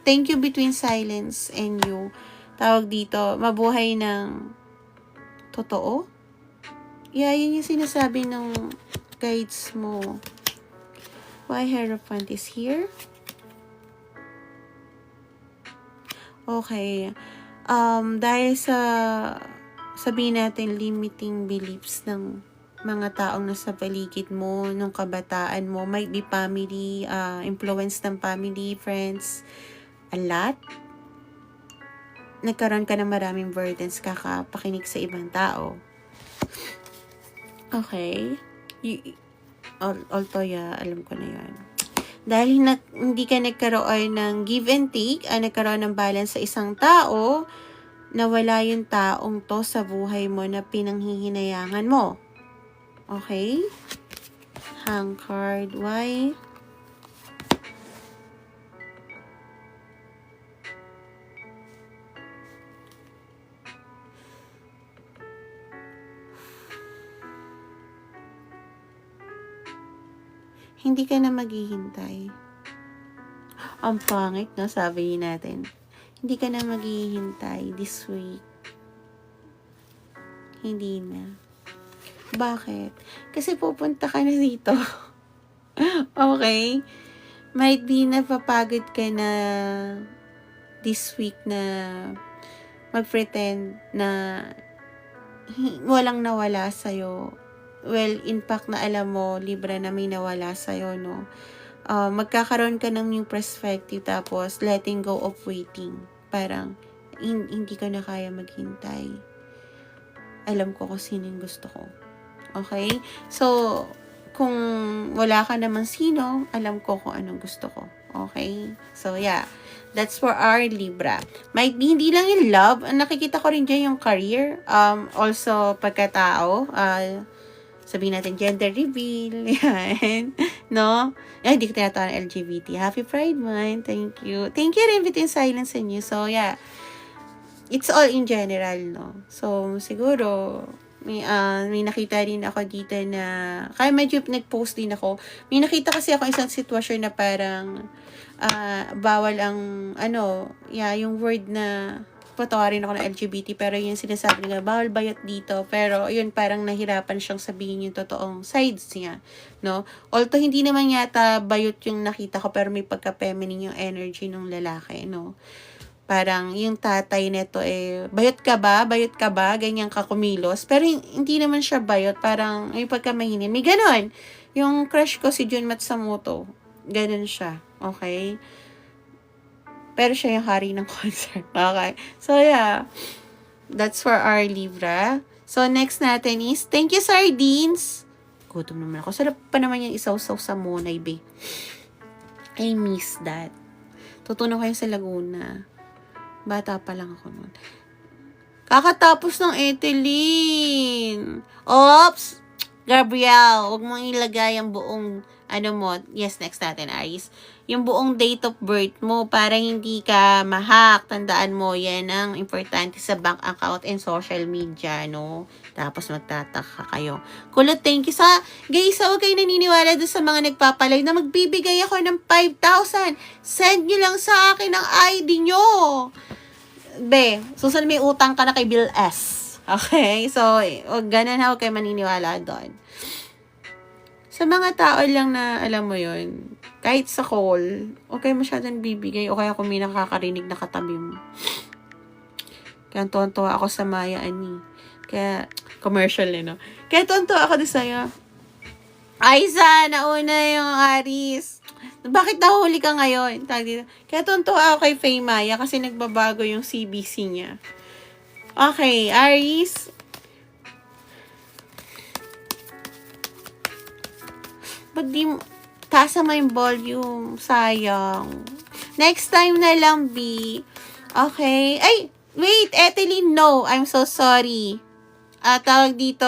Thank you between silence and you. Tawag dito, mabuhay ng Totoo? Yeah, yun yung sinasabi ng guides mo. Why Hierophant is here? Okay. Dahil sa, sabihin natin, limiting beliefs ng mga taong nasa paligid mo, nung kabataan mo, might be family, influence ng family, friends, a lot. Nagkaroon ka ng maraming burdens kakapakinig sa ibang tao. Okay. Although, yeah, alam ko na yan. Dahil hindi ka nagkaroon ng give and take, nagkaroon ng balance sa isang tao, nawala yung taong to sa buhay mo na pinanghihinayangan mo. Okay? Hang card. Why? Hindi ka na maghihintay. Ang pangit, no? Sabi natin. Hindi ka na maghihintay this week. Hindi na. Bakit? Kasi pupunta ka na dito. Okay? Might be napapagod ka na this week na mag-pretend na walang nawala sa'yo. Well, in fact, na alam mo, Libra, na may nawala sa'yo, no? Magkakaroon ka ng new perspective, tapos letting go of waiting. Parang, hindi ko na kaya maghintay. Alam ko kung sino yung gusto ko. Okay? So, kung wala ka naman sino, alam ko kung anong gusto ko. Okay? So, yeah. That's for our Libra. Might be hindi lang yung love. Nakikita ko rin dyan yung career. Also, pagkatao. Sabihin natin, gender reveal. Yan. No? Ay, hindi ko tinatawag ng LGBT. Happy Pride Month. Thank you. Thank you rin between silence and you. So, yeah. It's all in general, no? So, siguro, may nakita rin ako dito na, kaya medyo nag-post din ako. May nakita kasi ako isang sitwasyon na parang, bawal ang, yung word na, patawarin ako ng LGBT, pero yung sinasabi nga, bawal bayot dito, pero yun, parang nahirapan siyang sabihin yung totoong sides niya, no? Although, hindi naman yata bayot yung nakita ko, pero may pagka-feminine yung energy ng lalaki, no? Parang, yung tatay neto bayot ka ba? Bayot ka ba? Ganyan ka kumilos. Pero, hindi naman siya bayot, parang, may pagkamahinin. May ganon. Yung crush ko, si Jun Matsumoto, ganon siya, okay? Pero siya yung hari ng concert. Okay. So, yeah. That's for our Libra. So, next natin is, thank you, sardines. Gutom naman ako. Sarap pa naman yung isaw-saw sa Monay, be. I miss that. Tutunan ko yung sa Laguna. Bata pa lang ako noon. Kakatapos ng ethylene. Oops! Gabriel, huwag mong ilagay ang buong, yes, next natin, Aries. Yung buong date of birth mo para hindi ka ma-hack. Tandaan mo, yan ang importante sa bank account and social media, no? Tapos magtataka kayo. Kulot, thank you sa, guys, huwag kayo naniniwala doon sa mga nagpapalive na magbibigay ako ng 5,000. Send nyo lang sa akin ang ID nyo. Be, susunod may utang ka na kay Bill S. Okay? So, ganun na, huwag kayo maniniwala doon. Sa mga tao lang na, alam mo yun, kahit sa call, huwag kayo masyadong bibigay, o kaya kung may nakakarinig na katabi mo. Kaya tonto ako sa Maya Ani. Kaya, commercial no? Kaya tonto ako doon sa'yo. Aiza, nauna yung Aris. Bakit nahuli ka ngayon? Kaya tonto ako kay Faye Maya kasi nagbabago yung CBC niya. Okay, Aries. Ba't di mo, taas mo yung volume. Sayang. Next time na lang, B. Okay. Ay, wait, Ethylene, no. I'm so sorry. Tawag dito.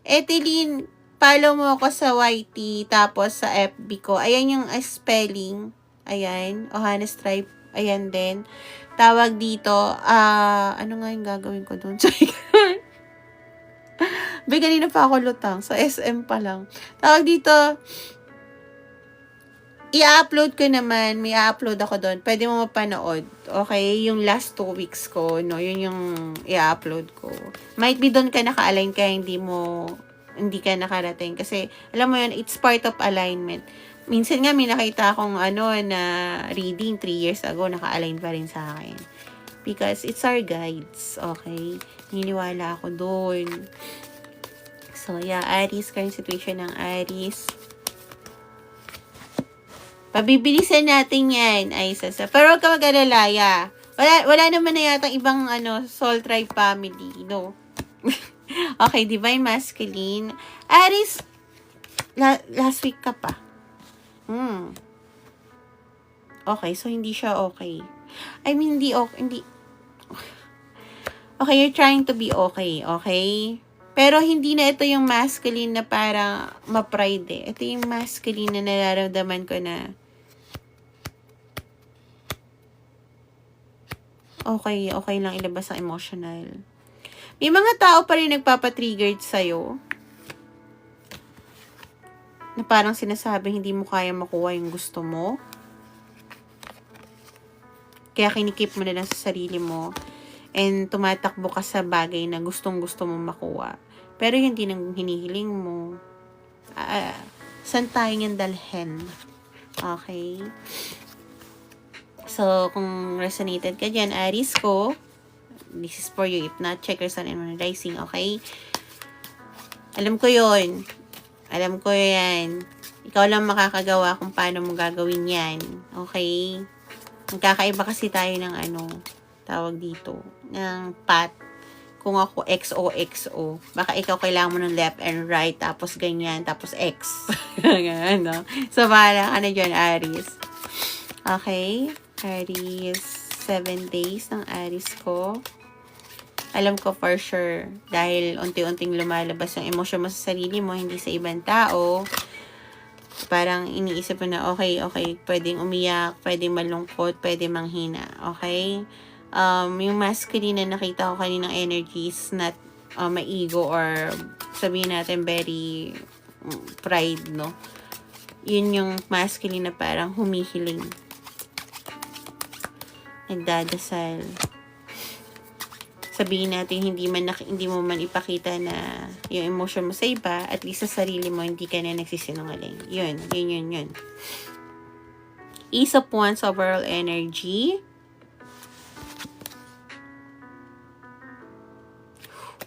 Ethylene, follow mo ako sa YT, tapos sa FB ko. Ayan yung spelling. Ayan. Ohana Stripe. Ayan din. Tawag dito. Ano nga yung gagawin ko dun? Kanina pa ako lutang. Sa SM pa lang. Tawag dito. i-upload ko naman, may i-upload ako doon. Pwede mo mapanood. Okay? Yung last 2 weeks ko, no? Yun yung i-upload ko. Might be doon ka naka-align kaya hindi ka nakarating. Kasi, alam mo yun, it's part of alignment. Minsan nga, may nakita akong na reading 3 years ago, naka-align pa rin sa akin. Because it's our guides. Okay? Niniwala ako doon. So, yeah, Aries, current situation ng Aries. Pabibilisan natin yan, ay sasa. Pero huwag ka mag-alala, yeah. Wala naman na yata ibang, soul tribe family, no? Okay, divine masculine. Aries, last week ka pa. Okay, so hindi siya okay. I mean, hindi okay, hindi. Okay, you're trying to be okay, okay? Pero hindi na ito yung masculine na parang ma-pride eh. Ito yung masculine na nararamdaman ko na okay lang ilabas ang emotional. May mga tao pa rin nagpapatriggered sa'yo na parang sinasabi hindi mo kaya makuha yung gusto mo. Kaya kinikip mo na lang sa sarili mo and tumatakbo ka sa bagay na gustong-gusto mo makuha. Pero hindi nang hinihiling mo. Saan tayo niyang dalhin? Okay? So, kung resonated ka dyan, Aries ko, this is for you. If not, check your sun and moon rising, okay? Alam ko yon. Alam ko yan. Ikaw lang makakagawa kung paano mo gagawin yan. Okay? Magkakaiba kasi tayo ng tawag dito, ng path. Kung ako XOXO, baka ikaw kailangan mo ng left and right, tapos ganyan, tapos X. Ganyan, no? So, bahala ka na dyan, Aries. Okay? Aries, 7 days ng Aries ko. Alam ko for sure, dahil unti-unting lumalabas yung emosyon mo sa sarili mo, hindi sa ibang tao. Parang iniisip mo na, okay, pwedeng umiyak, pwedeng malungkot, pwedeng manghina, okay? Yung masculine na nakita ko kaninang energy is not ma-ego or sabihin natin very pride, no? Yun yung masculine na parang humihiling. Nagdadasal. Sabihin natin hindi mo man ipakita na yung emotion mo sa iba, at least sa sarili mo hindi ka na nagsisinungaling. Yun. Ace of Wands overall energy.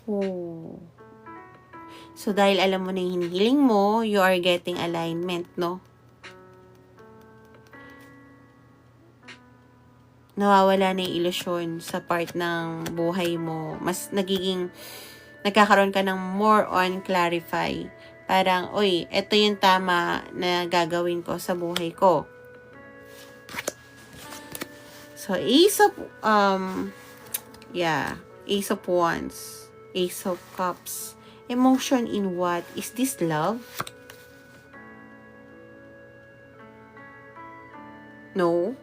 Oh. So dahil alam mo na yung hinihiling mo, you are getting alignment, no? Nawawala na yung ilusyon sa part ng buhay mo. Mas nagkakaroon ka ng more on clarify. Parang, uy, ito yung tama na gagawin ko sa buhay ko. So, Ace of Wands, Ace of Cups. Emotion in what? Is this love? No.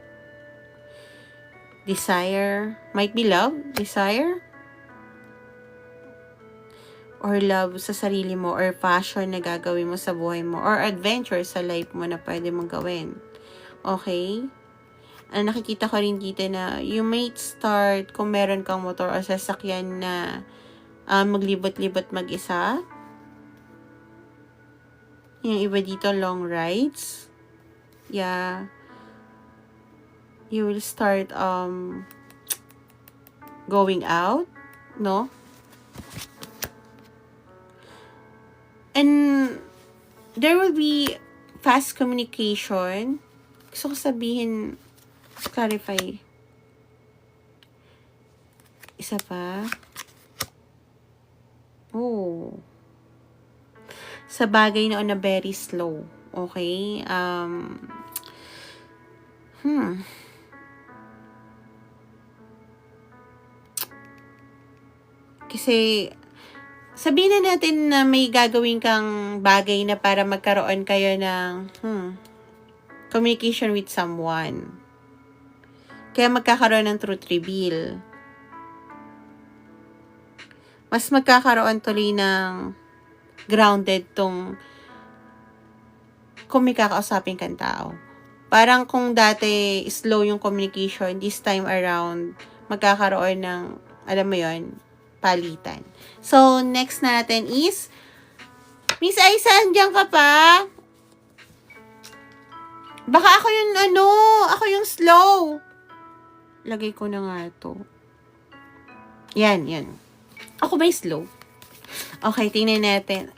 Desire. Might be love. Desire. Or love sa sarili mo. Or passion na gagawin mo sa buhay mo. Or adventure sa life mo na pwede mong gawin. Okay? Nakikita ko rin dito na you might start kung meron kang motor o sasakyan na maglibot-libot mag-isa. Yung iba dito, long rides. Yeah. You will start going out, no? And there will be fast communication. Gusto ko sabihin, clarify. Isa pa. Oh. Sa bagay na very slow. Okay? Kasi, sabihin na natin na may gagawin kang bagay na para magkaroon kayo ng communication with someone. Kaya magkakaroon ng truth reveal. Mas magkakaroon tuloy ng grounded tong kung may kakausapin kang tao. Parang kung dati slow yung communication, this time around, magkakaroon ng, alam mo yon, palitan. So, next natin is, Miss Aisa, andiyan ka pa? Baka ako yung slow. Lagay ko na nga ito. Yan. Ako ba yung slow? Okay, tingnan natin.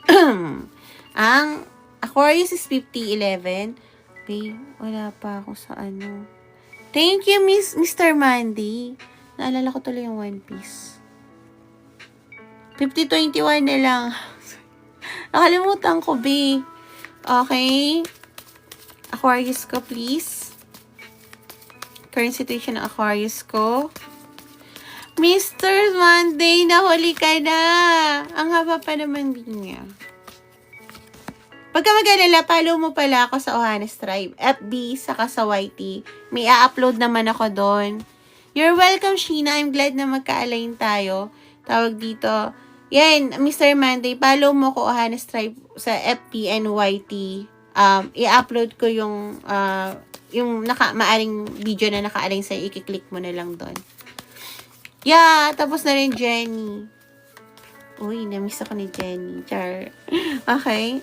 Ang Aquarius is 5011. Okay, wala pa ako sa ano. Thank you, Mr. Mandy. Naalala ko tuloy yung One Piece. 5021 na lang. Nakalimutan ko, B. Okay. Aquarius ko, please. Current situation ng Aquarius ko. Mr. Monday, nahuli ka na. Ang haba pa naman din niya. Pagka mag-alala, follow mo pala ako sa Ohanes Tribe. FB, saka sa YT. May a-upload naman ako doon. You're welcome, Sheena. I'm glad na magka-align tayo. Tawag dito. Yan, Mr. Monday, follow mo ko Ohanes Tribe sa FB and YT. I-upload ko yung maaring video na naka-align sa'yo. I-click mo na lang doon. Yeah, tapos na rin Jenny. Uy, namiss ako ni Jenny. Char. Okay.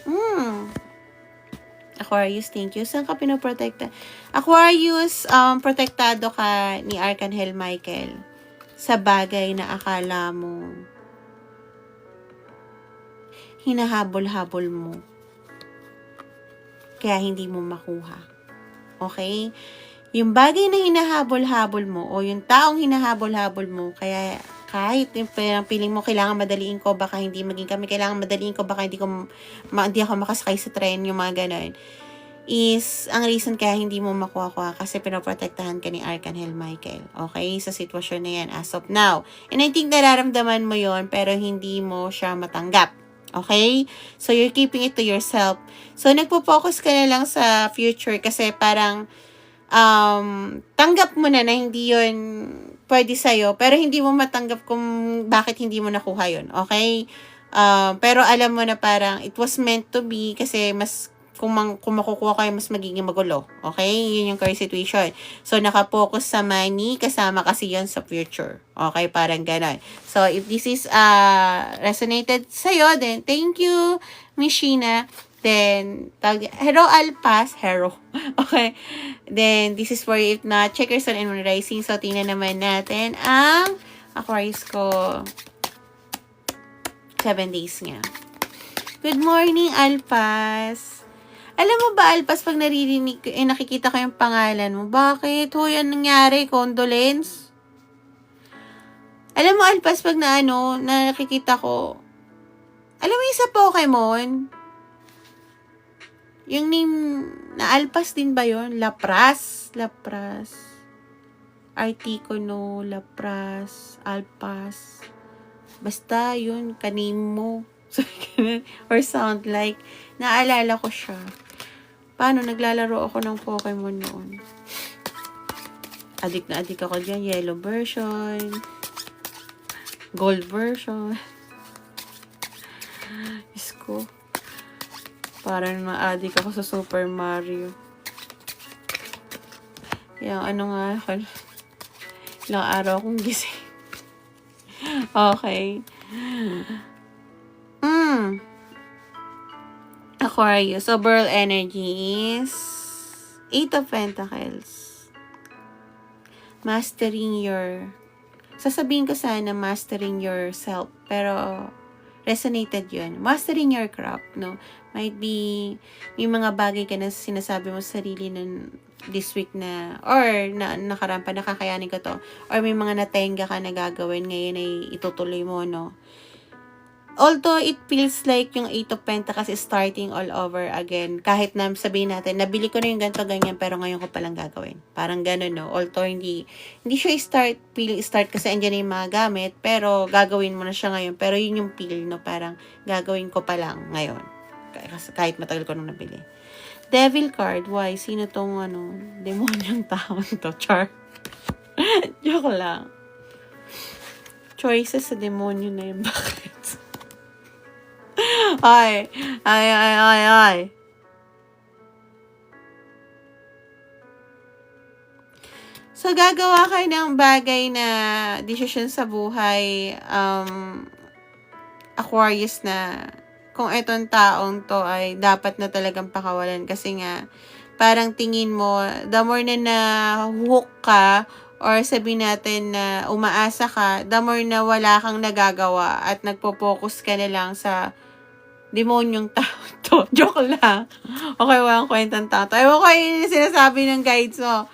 Aquarius, thank you. Saan ka pinoprotekta? Aquarius, protektado ka ni Archangel Michael sa bagay na akala mo hinahabol-habol mo. Kaya hindi mo makuha. Okay? Yung bagay na hinahabol-habol mo o yung taong hinahabol-habol mo, kaya kahit yung piling mo kailangan madaliin ko, baka hindi maging kami, kailangan madaliin ko, baka hindi ako makasakay sa tren, yung mga ganun, is ang reason kaya hindi mo makuha kasi pinoprotektahan ka ni Archangel Michael. Okay? Sa sitwasyon na yan as of now. And I think nararamdaman mo yon pero hindi mo siya matanggap. Okay? So, you're keeping it to yourself. So, nagpo-focus ka na lang sa future kasi parang tanggap mo na hindi yun pwede sa'yo, pero hindi mo matanggap kung bakit hindi mo nakuha yun. Okay? Pero alam mo na parang it was meant to be kasi mas kung makukuha kayo, mas magiging magulo. Okay? Yun yung current situation. So, nakapokus sa money, kasama kasi yun sa future. Okay? Parang ganon. So, if this is resonated sa'yo, then thank you, Miss Sheena. Then, Hero Alpas. Hero. Okay? Then, this is for you. If not, check your sun and moon rising. So, tingnan naman natin ang Aquarius ko. 7 days niya. Good morning, Alpas. Alam mo ba, Alpas, pag naririnig, nakikita ko yung pangalan mo, bakit? Hoy, anong nangyari? Condolence? Alam mo, Alpas, pag nakikita ko, alam mo yung sa Pokemon? Yung name, na Alpas din ba yun? Lapras. Articuno, Lapras, Alpas. Basta yun, kaname mo. Or sound like, naalala ko siya. Paano, naglalaro ako ng Pokemon noon. Adik na adik ako dyan. Yellow version. Gold version. Isko. Parang ma-addict ako sa Super Mario. Yung ilang araw akong gising. Okay. Aquarius. Overall energy is 8 of Pentacles. Sasabihin ko sana mastering yourself. Pero, resonated yun. Mastering your craft, no? Might be, may mga bagay ka na sinasabi mo sa sarili na this week na, or nakarampa, nakakayanin ko to. Or may mga natenga ka na gagawin, ngayon ay itutuloy mo, no? Although it feels like yung 8 of Pentacles is starting all over again. Kahit na sabihin natin, nabili ko na yung ganito, ganyan, pero ngayon ko palang gagawin. Parang ganun, no? Although hindi siya start kasi andyan na yung mga gamit, pero gagawin mo na siya ngayon. Pero yun yung feel, no? Parang gagawin ko palang ngayon. Kahit matagal ko nung nabili. Devil card, why? Sino tong, demonyang taon to? Char. Joke lang. Choices sa demonyo na yun. Bakit? Ay. So, gagawa ka ng bagay na desisyon sa buhay, Aquarius, na kung etong taong to ay dapat na talagang pakawalan kasi nga parang tingin mo the more na na-hook ka or sabihin natin na umaasa ka, the more na wala kang nagagawa at nagpo-focus ka na lang sa demonyong tao to. Joke lang. Okay, walang kwentang tao to. Ewan ko yung sinasabi ng guides mo.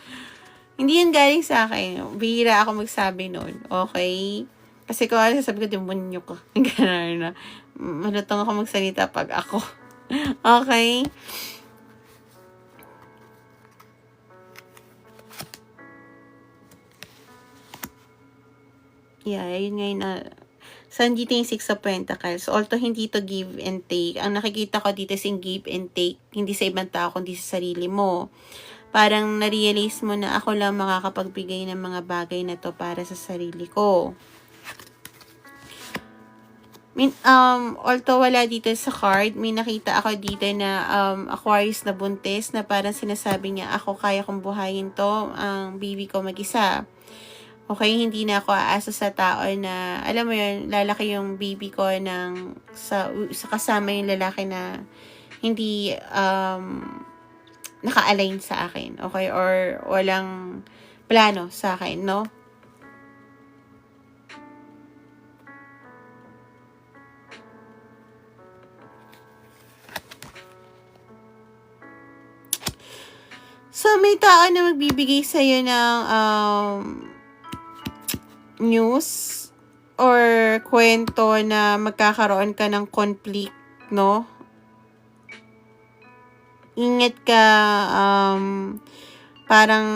Hindi yan galing sa akin. Bihira ako magsabi nun. Okay? Kasi kung ano sasabi ko, demonyo ko. Ganun na. Malutong ako magsalita pag ako. Okay? Yeah, yun nga yun na. So, dito yung Six of Pentacles. Although, hindi to give and take. Ang nakikita ko dito is yung give and take. Hindi sa ibang tao, kundi sa sarili mo. Parang na-realize mo na ako lang makakapagbigay ng mga bagay na to para sa sarili ko. Although wala dito sa card, may nakita ako dito na Aquarius na buntis na parang sinasabi niya, ako kaya kong buhayin to, ang baby ko mag-isa. Okay, hindi na ako aasa sa tao na, alam mo yun, lalaki yung baby ko sa kasama yung lalaki na hindi naka-align sa akin. Okay, or walang plano sa akin, no? So, may tao na magbibigay sa'yo ng news or kwento na magkakaroon ka ng conflict, no? Ingat ka, parang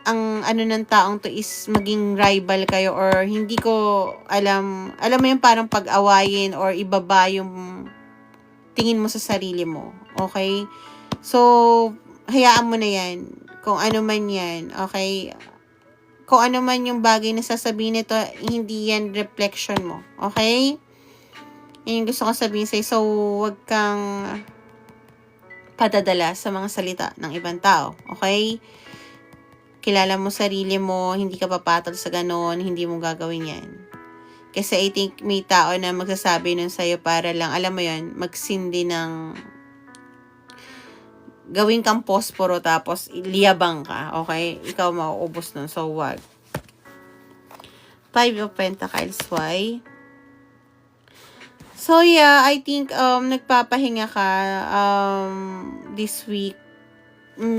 ang ano ng taong to is maging rival kayo or hindi ko alam mo yung parang pag-awayin or ibaba yung tingin mo sa sarili mo. Okay? So, hayaan mo na yan. Kung ano man yan. Okay? Kung ano man yung bagay na sasabihin nito, hindi yan reflection mo. Okay? Yan yung gusto ko sabihin sa'yo. So, wag kang padadala sa mga salita ng ibang tao. Okay? Kilala mo sarili mo, hindi ka papatol sa ganon, hindi mo gagawin yan. Kasi I think may tao na magsasabi nun sa'yo para lang, alam mo yan, magsindi ng gawin kang posporo tapos liyabang ka, okay? Ikaw mauubos nun, so wag. Five of Pentacles, why? So yeah, I think nagpapahinga ka this week.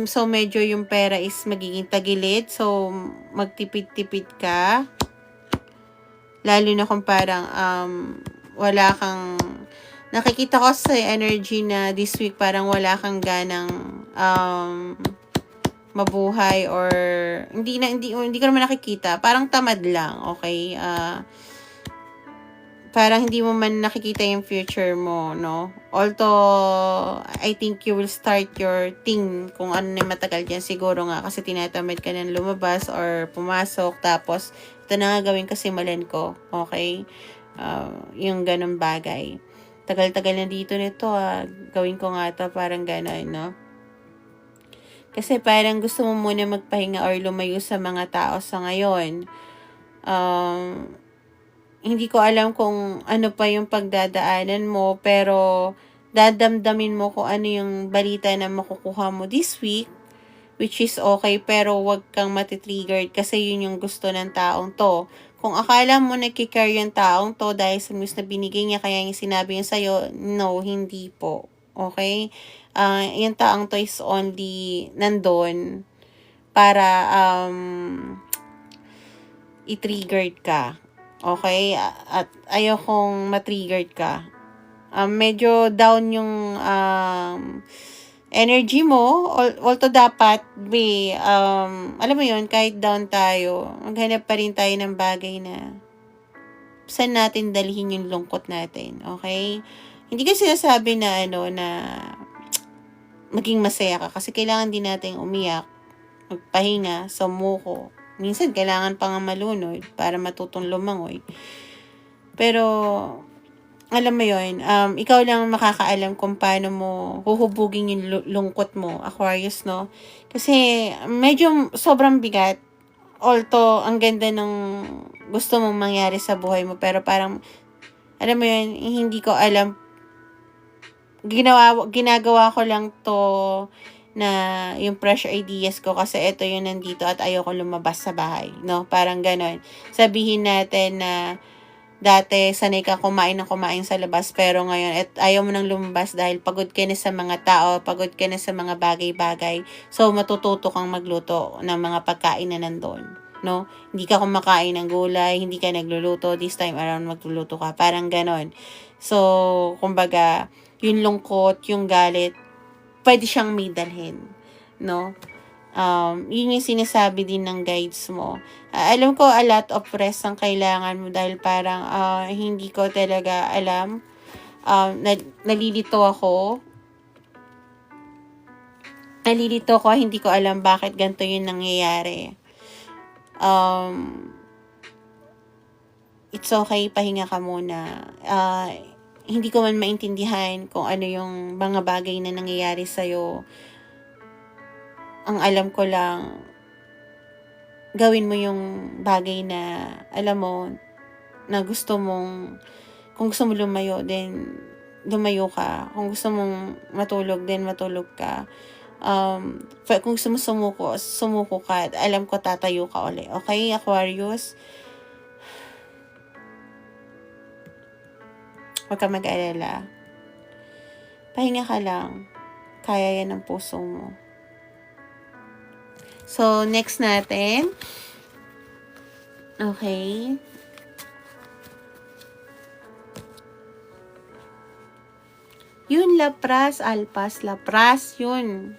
So medyo yung pera is magiging tagilid, so magtipid-tipid ka. Lalo na kung parang wala kang nakikita ko sa energy na this week parang wala kang ganang mabuhay or hindi ko naman nakikita, parang tamad lang, okay? Parang hindi mo man nakikita yung future mo, no? Although I think you will start your thing kung ano na matagal dyan, siguro nga kasi tinatamad ka ng lumabas or pumasok, tapos ito na nga gawin kasi malan ko, okay? Yung ganun bagay. Tagal-tagal na dito nito, gawin ko nga to, parang gano'n, no? Kasi parang gusto mo muna magpahinga or lumayo sa mga tao sa ngayon. Hindi ko alam kung ano pa yung pagdadaanan mo, pero dadamdamin mo kung ano yung balita na makukuha mo this week, which is okay, pero wag kang matitriggered kasi yun yung gusto ng taong to. Kung akala mo nagkicarry yung taong to dahil sa news na binigay niya, kaya yung sinabi niya sa'yo, no, hindi po. Okay? Yung taong to is only nandun para i-triggered ka. Okay? At ayokong matriggered ka. Medyo down yung energy mo. Although dapat, alam mo yun, kahit down tayo, maghanap pa rin tayo ng bagay na saan natin dalhin yung lungkot natin. Okay? Hindi ko sinasabi na na maging masaya ka kasi kailangan din natin umiyak, magpahinga, sumuko. Minsan, kailangan pa nga malunod para matutong lumangoy. Pero, alam mo yun, ikaw lang makakaalam kung paano mo huhubugin yung lungkot mo, Aquarius, no? Kasi, medyo sobrang bigat. Although, ang ganda ng gusto mong mangyari sa buhay mo, pero parang, alam mo yun, hindi ko alam, ginagawa ko lang to na yung fresh ideas ko kasi ito yung nandito at ayoko lumabas sa bahay, no? Parang ganon. Sabihin natin na dati sanay ka kumain ng kumain sa labas pero ngayon ayaw mo nang lumabas dahil pagod ka na sa mga tao, pagod ka na sa mga bagay-bagay. So matututo kang magluto ng mga pagkain na nandoon, no? Hindi ka kumakain ng gulay, hindi ka nagluluto, this time around magluluto ka. Parang ganon. So, kumbaga, yung lungkot, yung galit, pwede siyang may dalhin, no? Yun yung sinasabi din ng guides mo. Alam ko a lot of rest ang kailangan mo dahil parang hindi ko talaga alam. Nalilito ako. Hindi ko alam bakit ganito yung nangyayari. It's okay, pahinga ka muna. Hindi ko man maintindihan kung ano yung mga bagay na nangyayari sa'yo. Ang alam ko lang, gawin mo yung bagay na, alam mo, na gusto mong, kung gusto mo lumayo, then lumayo ka. Kung gusto mong matulog, then matulog ka. Kung gusto mo sumuko ka. Alam ko tatayo ka ulit. Okay, Aquarius? Huwag ka mag-alala. Pahinga ka lang. Kaya yan ng puso mo. So, next natin. Okay. Yun, Lapras, Alpas, Lapras, yun.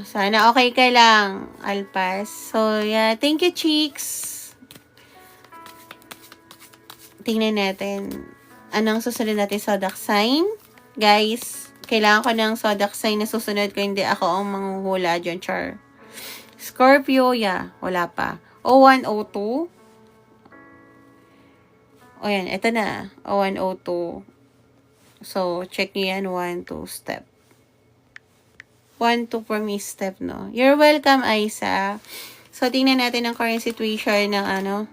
Sana okay ka lang, Alpas. So, yeah. Thank you, chicks. Tingnan natin. Anong susunod natin zodiac sign? Guys, kailangan ko ng zodiac sign na susunod ko. Hindi ako ang manghuhula dyan, char. Scorpio, yeah. Wala pa. 0102. O yan, eto na. 0102. So, check nyo yan. 1-2 step. 1-2 for me step, no? You're welcome, Aisa. So, tingnan natin ang current situation ng ano.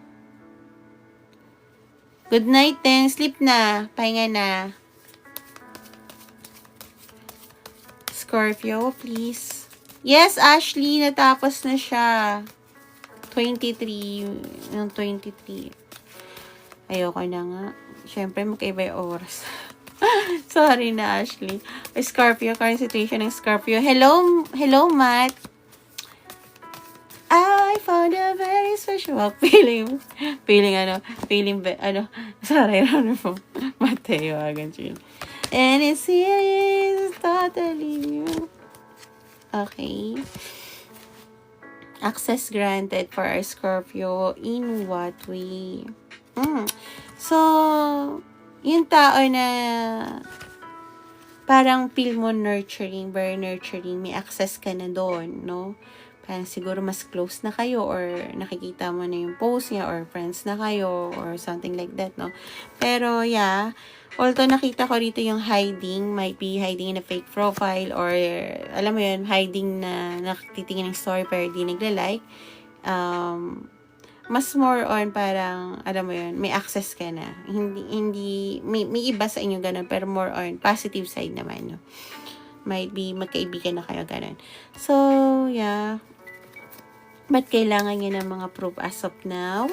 Good night then. Sleep na. Pahinga na. Scorpio, please. Yes, Ashley. Natapos na siya. 23. Yung 23. Ayoko na nga. Siyempre, magkaiba yung oras. Sorry na, Ashley. Scorpio, current situation ng Scorpio. Hello, Matt. I found a very special feeling, sorry, Mateo, agad. And it's totally new. Okay. Access granted for our Scorpio. In what way? So, yung tao na parang feel mo nurturing, very nurturing, may access ka na doon, no? Parang siguro mas close na kayo or nakikita mo na yung post niya or friends na kayo or something like that, no? Pero, yeah, although nakita ko rito yung hiding, might be hiding in a fake profile or, alam mo yun, hiding na nakititingin ng story pero di nagla-like. Mas more on parang, alam mo yun, may access ka na. Hindi, may iba sa inyo ganun, pero more on positive side naman, no? Might be magkaibigan na kayo ganun. So, yeah. Ba't kailangan niya ng mga proof as of now?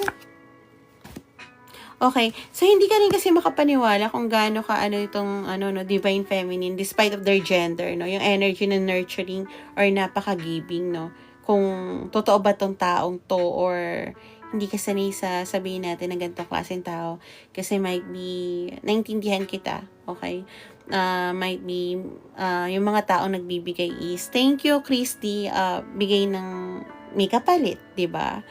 Okay. So, hindi ka rin kasi makapaniwala kung gaano ka, itong, divine feminine, despite of their gender, no? Yung energy na nurturing or napaka-giving, no? Kung totoo ba tong taong to or hindi ka sanay sa sabihin natin na ganitong klaseng tao. Kasi might be, naintindihan kita, okay? Might be, yung mga taong nagbibigay is, thank you, Christy, bigay ng may kapalit, diba?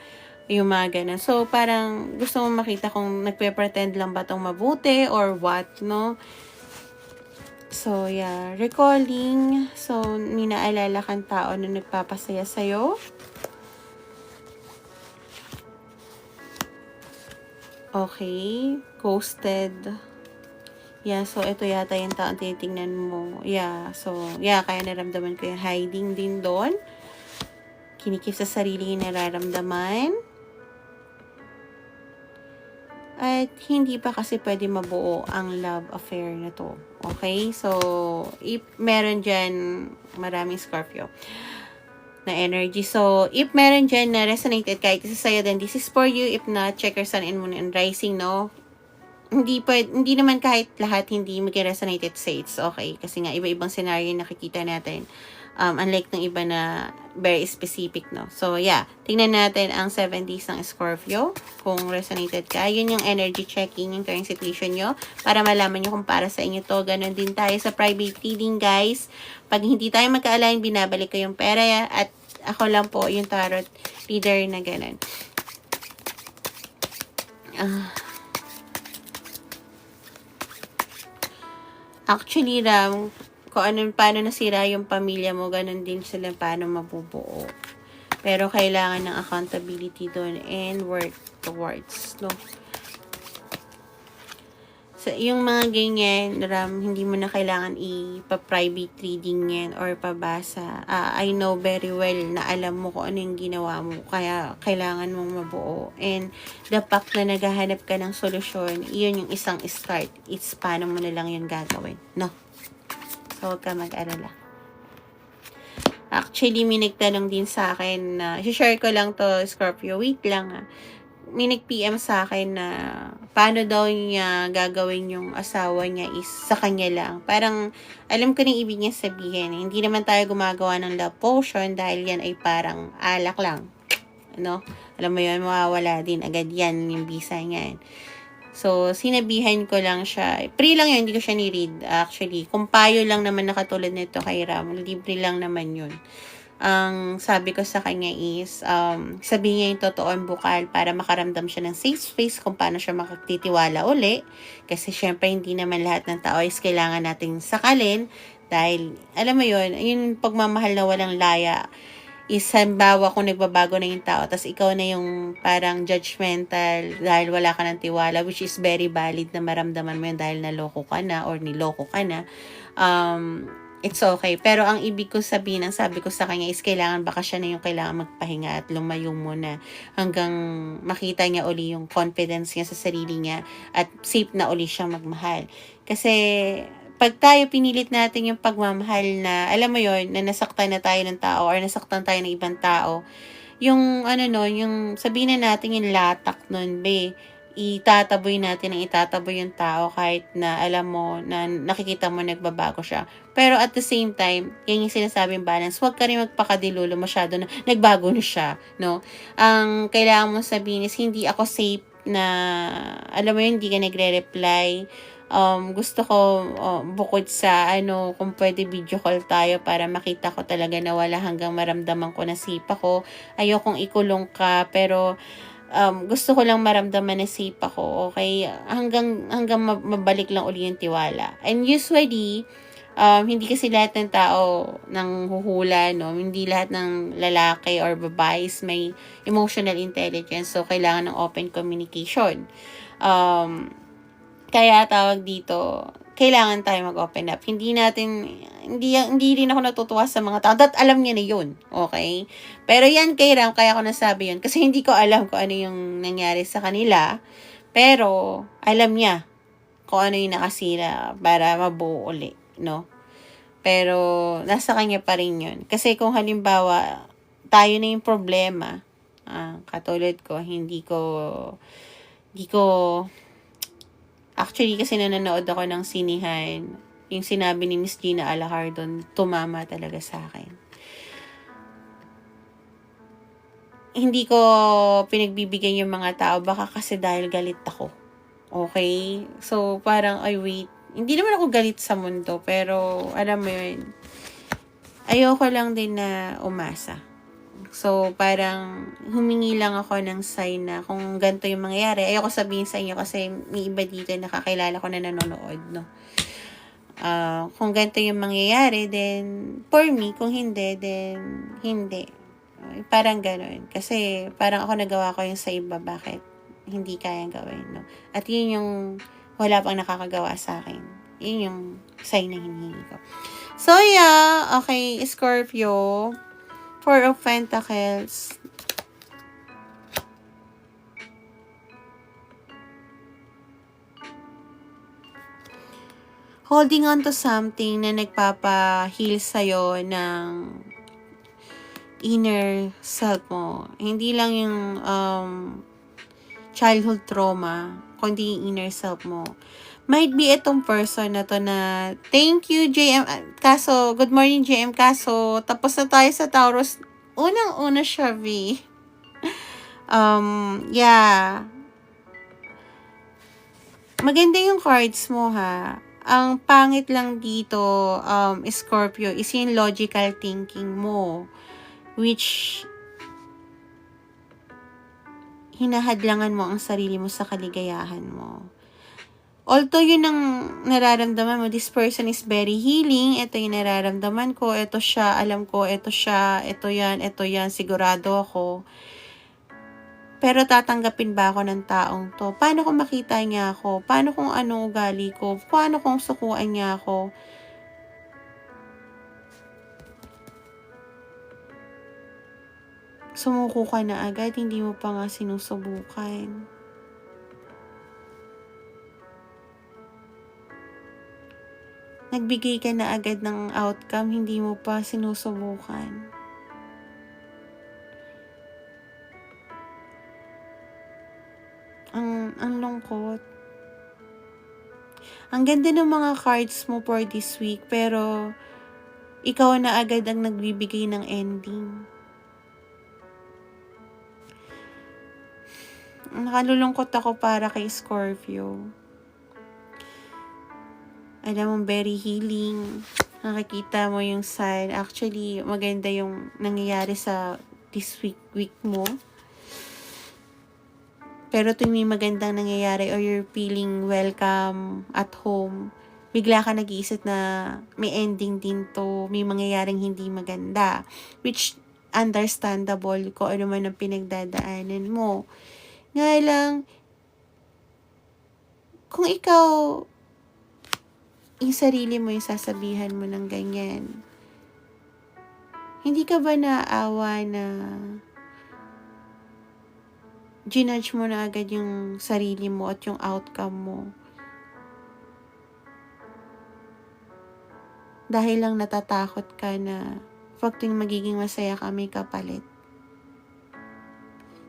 Yung mga ganun. So, parang gusto mo makita kung nagpe-pretend lang ba tong mabuti or what, no? So, yeah. Recalling. So, ninaalala kang tao na nagpapasaya sa'yo. Okay. ghosted. Yeah, so ito yata yung taong tinitingnan mo. Yeah, so, yeah, kaya naramdaman ko yung hiding din doon. Kinikip sa sarili yung nararamdaman. At hindi pa kasi pwede mabuo ang love affair na to. Okay? So, if meron dyan, maraming Scorpio na energy. So, if meron dyan na resonated kahit isa sa'yo, then this is for you. If not, check your sun and moon and rising, no? Hindi naman kahit lahat hindi mag-resonated sa it's okay. Kasi nga, iba-ibang scenario yung nakikita natin. Unlike ng iba na very specific, no? So, yeah. Tingnan natin ang 7 days ng Scorpio. Kung resonated ka. Yun yung energy checking, yung current situation nyo. Para malaman nyo kung para sa inyo to. Ganon din tayo sa private reading, guys. Pag hindi tayo magka-align, binabalik ko yung pera. At ako lang po, yung tarot reader na ganon. Actually, Ram, kung paano nasira yung pamilya mo, ganun din sila paano mabubuo. Pero kailangan ng accountability doon and work towards, no? So, yung mga ganyan, Ram, hindi mo na kailangan ipa-private reading yan or pabasa. I know very well na alam mo kung ano yung ginawa mo, kaya kailangan mong mabuo. And the fact na naghahanap ka ng solusyon, iyon yung isang start. It's paano mo na lang yun gagawin, no? So, huwag ka mag-alala. Actually, may nagtanong din sa akin na, share ko lang to, Scorpio, wait lang may nag-PM sa akin na paano daw niya gagawin yung asawa niya is sa kanya lang. Parang, alam ko na ibig niya sabihin. Hindi naman tayo gumagawa ng love potion dahil yan ay parang alak lang. Ano? Alam mo yun, mawawala din agad yan yung bisa niyan. So, sinabihan ko lang siya. Free lang yun, hindi ko siya ni-read. Actually, kung payo lang naman nakatulad nito kay Ram, libre lang naman yun. Ang sabi ko sa kanya is, sabihin niya yung totoong bukal para makaramdam siya ng safe space kung paano siya makatitiwala uli. Kasi syempre, hindi naman lahat ng tao is kailangan nating sakalin. Dahil, alam mo yun, yung pagmamahal na walang laya, is halimbawa kung nagbabago na yung tao, tas ikaw na yung parang judgmental dahil wala ka ng tiwala, which is very valid na maramdaman mo yun dahil naloko ka na or niloko ka na. It's okay. Pero ang ibig ko sabihin, ang sabi ko sa kanya is kailangan baka siya na yung kailangan magpahinga at lumayo muna hanggang makita niya uli yung confidence niya sa sarili niya at safe na uli siya magmahal. Kasi pag tayo pinilit natin yung pagmamahal na, alam mo yon na nasaktan na tayo ng tao or nasaktan tayo ng ibang tao, yung yung sabihin na natin yung latak nun, itataboy natin ang itataboy yung tao kahit na alam mo na nakikita mo nagbabago siya. Pero at the same time, yan yung sinasabing balance, huwag ka rin magpakadilulo masyado na nagbago na siya, no? Ang kailangan mo sabihin is, hindi ako safe na, alam mo yun, hindi ka nagre-reply. Gusto ko, bukod sa, kung pwede video call tayo para makita ko talaga na wala hanggang maramdaman ko na safe ako. Ayokong ikulong ka, pero, gusto ko lang maramdaman na safe ako, okay? Hanggang mabalik lang uli yung tiwala. And usually, hindi kasi lahat ng tao nang huhula, no? Hindi lahat ng lalaki or babae is may emotional intelligence. So, kailangan ng open communication. Kaya tawag dito, kailangan tayo mag-open up. Hindi rin ako natutuwa sa mga tao. At alam niya na yun. Okay? Pero yan kay Ram, kaya ako nasabi yun. Kasi hindi ko alam kung ano yung nangyari sa kanila. Pero, alam niya kung ano yung nakasira para mabuo uli. No? Pero, nasa kanya pa rin yun. Kasi kung halimbawa, tayo na yung problema, katulad ko, hindi ko, actually, kasi nanonood ako ng sinihan, yung sinabi ni Miss Gina Alajardon, tumama talaga sa akin. Hindi ko pinagbibigyan yung mga tao, baka kasi dahil galit ako. Okay? So, parang, wait. Hindi naman ako galit sa mundo, pero, alam mo yun, ayoko lang din na umasa. So, parang humingi lang ako ng sign na kung ganito yung mangyayari. Ayoko sabihin sa inyo kasi may iba dito na nakakilala ko na nanonood, no? Kung ganito yung mangyayari, then for me. Kung hindi, then hindi. Parang gano'n. Kasi parang ako nagawa ko yung sa iba. Bakit? hindi kayang gawin, no? At yun yung wala pang nakakagawa sa akin. Yun yung sign na hinihingi ko. So, yeah. Okay, Scorpio. Four of Pentacles. Holding on to something na nagpapa-heal sa'yo ng inner self mo. Hindi lang yung childhood trauma, kundi yung inner self mo. Might be itong person na to na, thank you, JM. Kaso, good morning, JM. Kaso, tapos na tayo sa Taurus. Unang-una siya, V. Yeah. Maganda yung cards mo, ha. Ang pangit lang dito, Scorpio, is yung logical thinking mo. Which, hinahadlangan mo ang sarili mo sa kaligayahan mo. Although yun ang nararamdaman mo, this person is very healing, ito yung nararamdaman ko, ito siya, alam ko, ito siya, ito yan, sigurado ako. Pero tatanggapin ba ako ng taong to? Paano kung makita niya ako? Paano kung anong ugali ko? Paano kung sukuan niya ako? Sumuko ka na agad, hindi mo pa nga sinusubukan. Nagbigay ka na agad ng outcome, hindi mo pa sinusubukan. Ang lungkot. Ang ganda ng mga cards mo for this week, pero ikaw na agad ang nagbibigay ng ending. Nakalulungkot ako para kay Scorpio. Alam mo, very healing. Nakikita mo yung sign. Actually, maganda yung nangyayari sa this week mo. Pero tuwing may magandang nangyayari or you're feeling welcome at home, bigla ka nag-iisip na may ending din to, may mangyayaring hindi maganda. Which, understandable kung ano man ang pinagdadaanan mo. Nga lang, kung ikaw, yung sarili mo yung sasabihan mo ng ganyan, hindi ka ba naawa na ginudge mo na agad yung sarili mo at yung outcome mo? Dahil lang natatakot ka na pag tuwing magiging masaya ka, may kapalit.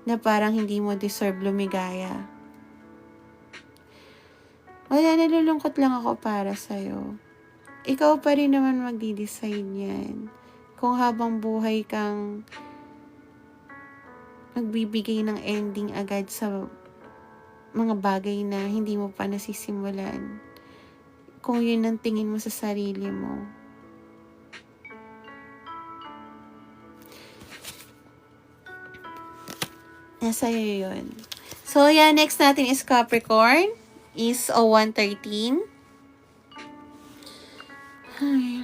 Na parang hindi mo deserve lumigaya. Wala, nalulungkot lang ako para sa'yo. Ikaw pa rin naman magdi-decide yan. Kung habang buhay kang magbibigay ng ending agad sa mga bagay na hindi mo pa nasisimulan. Kung yun ang tingin mo sa sarili mo. Nasa iyo yun. So, yeah, next natin is Capricorn. Is 0113. Ay.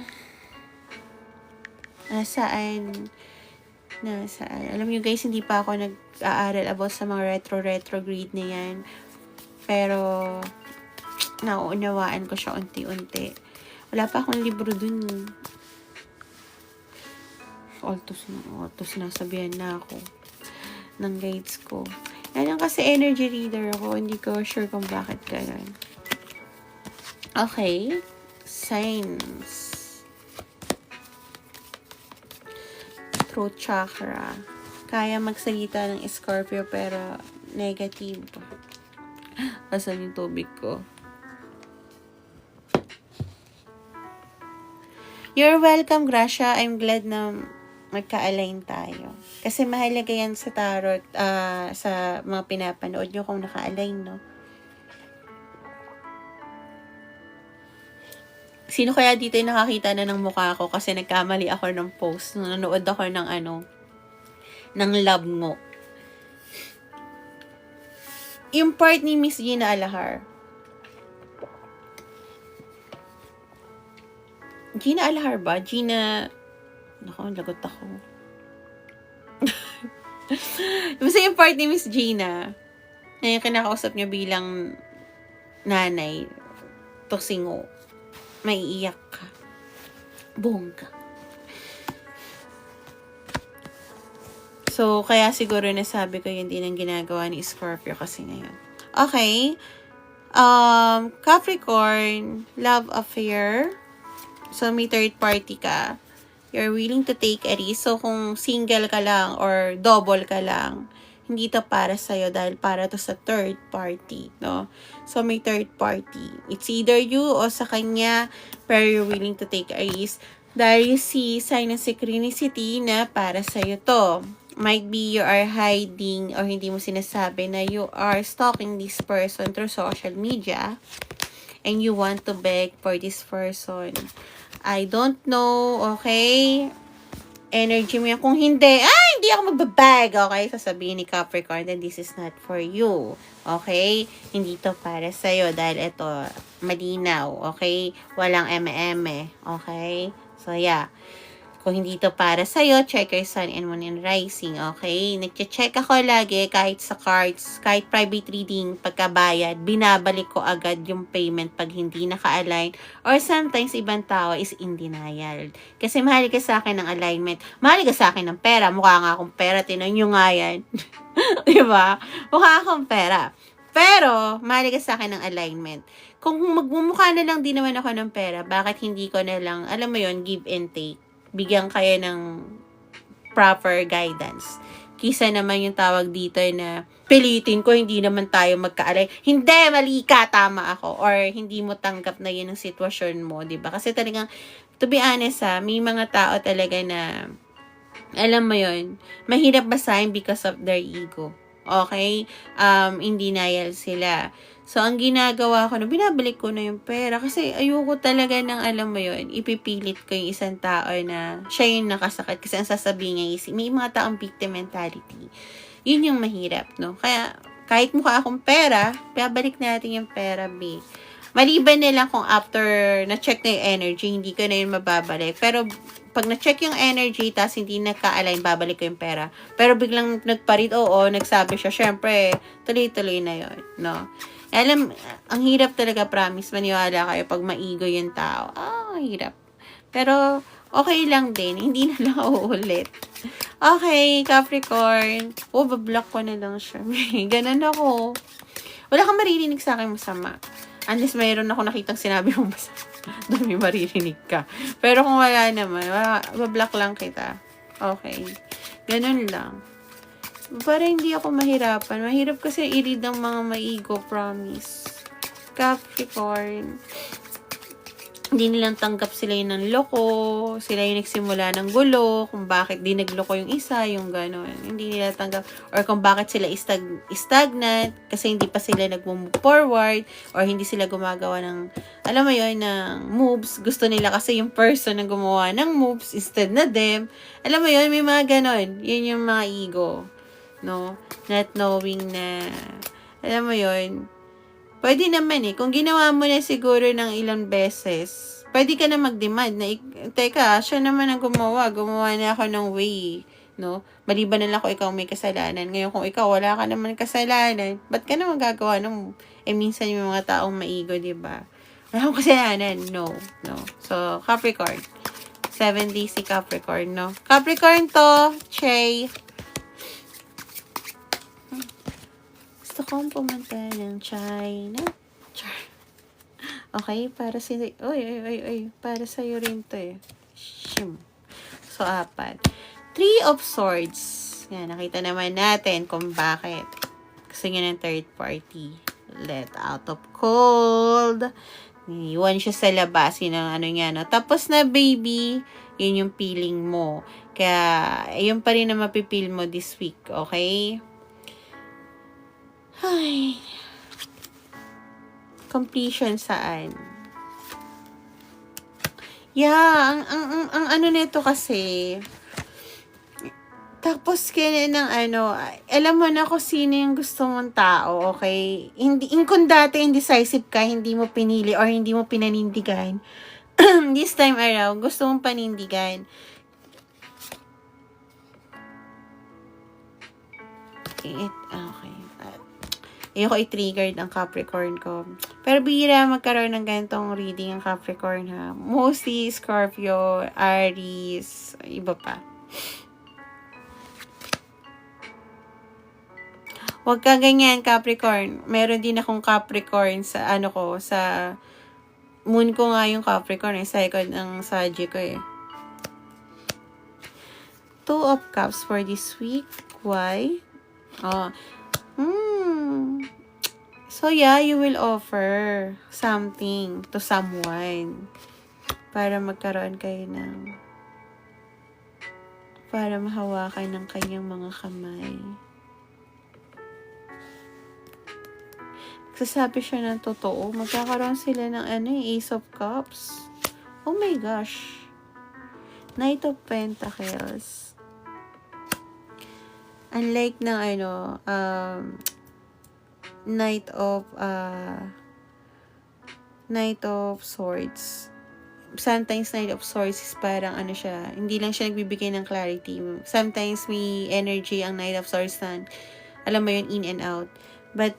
Nasaan? Alam nyo guys, hindi pa ako nag-aaral about sa mga retrograde na yan. Pero, nauunawaan ko siya unti-unti. Wala pa akong libro dun. Altos nasabihan na ako ng guides ko. Yan kasi energy reader ako. Hindi ko sure kung bakit ganun. Okay. Signs. Throat chakra. Kaya magsalita ng Scorpio pero negative. Asan yung tubig ko? You're welcome, Gracia. I'm glad na magka-align tayo. Kasi mahalaga yan sa tarot, sa mga pinapanood nyo kung naka-align, no? Sino kaya dito yung nakakita na ng mukha ko kasi nagkamali ako ng post. Nanonood ako ng ng love mo. Yung part ni Miss Gina Alahar. Gina Alahar ba? Gina... Naku, lagot ako. Basta yung part ni Miss Gina. na yung kinakausap niyo bilang nanay, tosingo, maiiyak ka. Bongga. So, kaya siguro nasabi ko yun din ang ginagawa ni Scorpio kasi ngayon. Okay. Capricorn, love affair. So, may third party ka. You're willing to take a risk. So, kung single ka lang or double ka lang, hindi to para sa'yo dahil para to sa third party, no? So, may third party. It's either you o sa kanya, pero you're willing to take a risk. Dahil you see sign of synchronicity na para sa'yo to. Might be you are hiding or hindi mo sinasabi na you are stalking this person through social media and you want to beg for this person. I don't know, okay? Energy mo yan. Kung hindi ako magbabag, okay? Sasabihin ni Capricorn, then this is not for you, okay? Hindi to para sa'yo dahil ito, malinaw, okay? Walang eme-eme, okay? So, yeah. Kung hindi to para sa'yo, check your sun and moon and rising, okay? Nagche-check ako lagi kahit sa cards, kahit private reading, pagkabayad, binabalik ko agad yung payment pag hindi naka-align. Or sometimes, ibang tao is in denial. Kasi mahal ka sa akin ng alignment. Mahal ka sa akin ng pera. Mukha nga akong pera. Tinan nyo nga yan. Diba? Mukha akong pera. Pero, mahal ka sa akin ng alignment. Kung magmumukha na lang din naman ako ng pera, bakit hindi ko na lang, alam mo yon, give and take? Bigyan kayo ng proper guidance. Kisa naman yung tawag dito na pilitin ko, hindi naman tayo magkaalay. Hindi, mali ka, tama ako. Or hindi mo tanggap na yun ang sitwasyon mo, diba? Kasi talagang, to be honest may mga tao talaga na, alam mo yun, mahirap basahin because of their ego. Okay? In denial sila. So, ang ginagawa ko na, binabalik ko na yung pera. Kasi, ayoko talaga ng, alam mo yun, ipipilit ko yung isang tao na siya yung nakasakit. Kasi ang sasabihin niya, may mga taong victim mentality. Yun yung mahirap, no? Kaya, kahit mukha akong pera, babalik natin yung pera, B. Maliban nila kung after na-check na yung energy, hindi ko na yun mababalik. Pero, pag na-check yung energy, tas hindi nagka-align, babalik ko yung pera. Pero biglang nagparit, nagsabi siya, syempre, tuloy-tuloy na yun, no? Alam, ang hirap talaga, promise, maniwala kayo pag maigo yung tao. Hirap. Pero, okay lang din. Hindi na lang uulit. Okay, Capricorn. Bablock ko na lang siya. Ganun ako. Wala kang maririnig sa akin masama. Unless mayroon ako nakitang sinabi mong masama. Doon may maririnig ka. Pero kung wala naman, bablock lang kita. Okay. Ganun lang. Para hindi ako mahirapan. Mahirap kasi i-read ng mga maigo, promise. Capricorn. Hindi nilang tanggap sila yun ng loko. Sila yung nagsimula ng gulo. Kung bakit di nagloko yung isa, yung gano'n. Hindi nila tanggap. Or kung bakit sila stagnant. Kasi hindi pa sila nag-move forward. Or hindi sila gumagawa ng, alam mo yun, ng moves. Gusto nila kasi yung person na gumawa ng moves instead na them. Alam mo yun, may mga gano'n. Yun yung mga ego. No? Not knowing na, alam mo yun, pwede naman kung ginawa mo na siguro ng ilang beses, pwede ka na mag-demand na, teka, siya naman ang gumawa na ako ng way, no? Maliban na lang kung ikaw may kasalanan. Ngayon, kung ikaw wala ka naman kasalanan, ba't ka na magagawa ng, minsan yung mga taong maigo, diba? Wala akong kasalanan, no. So, Capricorn, 7 days si Capricorn, no? Capricorn to, Che. Gusto kong pumunta ng China. Okay, para para sa'yo rin to Shim. So, 4. 3 of Swords. Yan, nakita naman natin kung bakit. Gusto niya ng third party. Let out of cold. Iwan siya sa labas. Yun ang ano niya, no? Tapos na, baby, yun yung feeling mo. Kaya, yun pa rin na mapipil mo this week, okay? Ay. Completion saan? Yeah, ang ano nito kasi, tapos kaya ng alam mo na kung sino yung gusto mong tao, okay? Kung dati indecisive ka, hindi mo pinili or hindi mo pinanindigan, this time around, gusto mong panindigan. Okay. Ayoko i-triggered ang Capricorn ko. Pero bihira magkaroon ng ganitong reading ang Capricorn ha. Mostly Scorpio, Aries, iba pa. Huwag ka ganyan, Capricorn. Meron din akong Capricorn sa sa moon ko nga yung Capricorn second ang Saggy ko eh. Two of Cups for this week. Why? So yeah, you will offer something to someone para magkaroon kayo para mahawakan ng kanyang mga kamay. Nagsasabi siya ng totoo. Magkakaroon sila ng Ace of Cups. Oh my gosh. Knight of Pentacles. Unlike ng Knight of Swords. Sometimes Knight of Swords is parang siya, hindi lang siya nagbibigay ng clarity. Sometimes may energy ang Knight of Swords na, alam mo yun, in and out. But,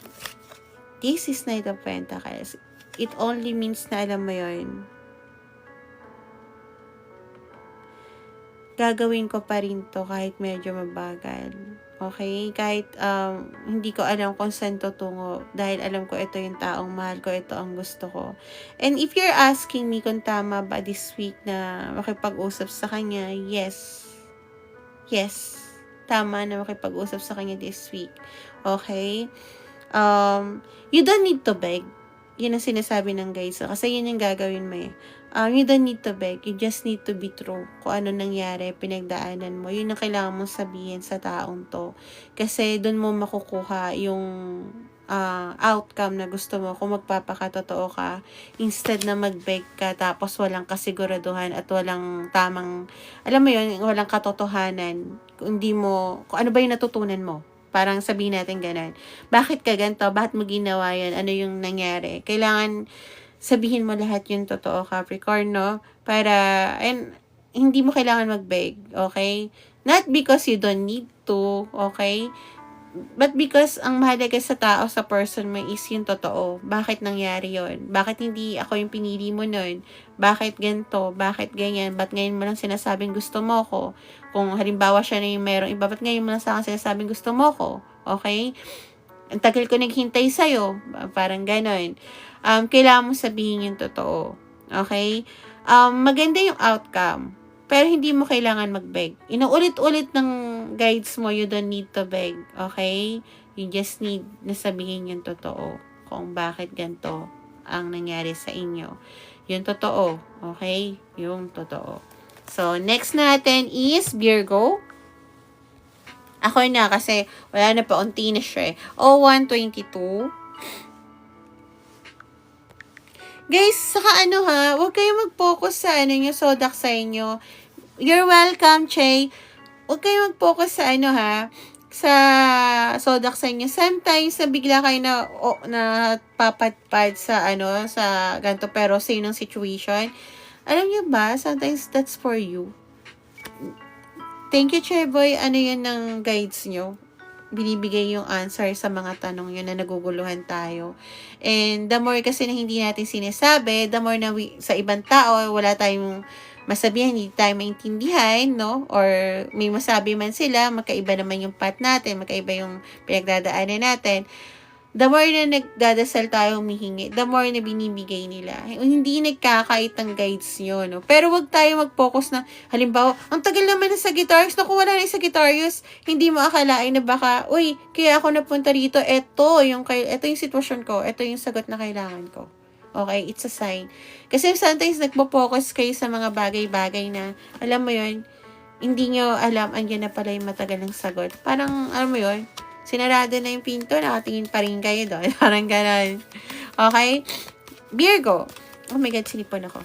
this is Knight of Pentacles. It only means na, alam mo yun, gagawin ko pa rin to kahit medyo mabagal. Okay? Kahit hindi ko alam kung saan tutungo dahil alam ko ito yung taong mahal ko, ito ang gusto ko. And if you're asking me kung tama ba this week na makipag-usap sa kanya, yes. Yes. Tama na makipag-usap sa kanya this week. Okay? You don't need to beg. Yun ang sinasabi ng guys. Kasi yun yung gagawin mo eh. You don't need to beg. You just need to be true. Kung ano nangyari, pinagdaanan mo. Yun ang kailangan mong sabihin sa taong to. Kasi dun mo makukuha yung outcome na gusto mo kung magpapakatotoo ka. Instead na mag-beg ka tapos walang kasiguraduhan at walang tamang, alam mo yun, walang katotohanan. Kung ano ba yung natutunan mo? Parang sabihin natin ganun. Bakit ka ganito? Bakit mo ginawa yan? Ano yung nangyari? Kailangan sabihin mo lahat yung totoo, Capricorn, no? Para, hindi mo kailangan mag-beg, okay? Not because you don't need to, okay? But because ang mahalaga sa tao, sa person mo is yung totoo. Bakit nangyari yon? Bakit hindi ako yung pinili mo nun? Bakit ganito? Bakit ganyan? Ba't ngayon mo lang sinasabing gusto mo ko? Kung halimbawa siya na yung merong iba, ba't ngayon mo lang sa akin sinasabing gusto mo ko? Okay? Ang tagal ko naghintay sa'yo. Parang ganon. Kailangan mo sabihin yung totoo. Okay? Maganda yung outcome. Pero hindi mo kailangan mag-beg. Inuulit-ulit ng guides mo, you don't need to beg. Okay? You just need na sabihin yung totoo. Kung bakit ganito ang nangyari sa inyo. Yung totoo. Okay? Yung totoo. So, next natin is Virgo. Ako na kasi wala na pa, unti na siya eh. 0122. Guys, saka huwag kayong mag-focus sa zodiac sa inyo. You're welcome, Che. Huwag kayong mag-focus sa sa zodiac sa inyo. Sometimes, bigla kayo na papatpad sa sa ganito, pero sa inong situation. Alam niyo ba, sometimes that's for you. Thank you, Che Boy. Ano yan ng guides nyo? Binibigay yung answer sa mga tanong yun na naguguluhan tayo. And the more kasi na hindi natin sinasabi, the more na sa ibang tao, wala tayong masabihan, hindi tayo maintindihan, no? Or may masabi man sila, magkaiba naman yung path natin, magkaiba yung pinagdadaanan natin. The more na nagdadasal tayo humihingi, the more na binibigay nila. Hindi nagkakait ang guides nyo, no? Pero wag tayo mag-focus na, halimbawa, ang tagal naman na Sagittarius, naku, wala na yung Sagittarius, hindi mo akalain na baka, uy, kaya ako napunta rito, ito yung sitwasyon ko, ito yung sagot na kailangan ko. Okay, it's a sign. Kasi sometimes nagpo-focus kayo sa mga bagay-bagay na, alam mo yun, hindi nyo alam, andyan na pala yung matagal ng sagot. Parang, alam mo yun, sinarado na yung pinto, nakatingin pa rin kayo doon. Parang gano'n. Okay? Virgo. Oh my God, sinipon ako.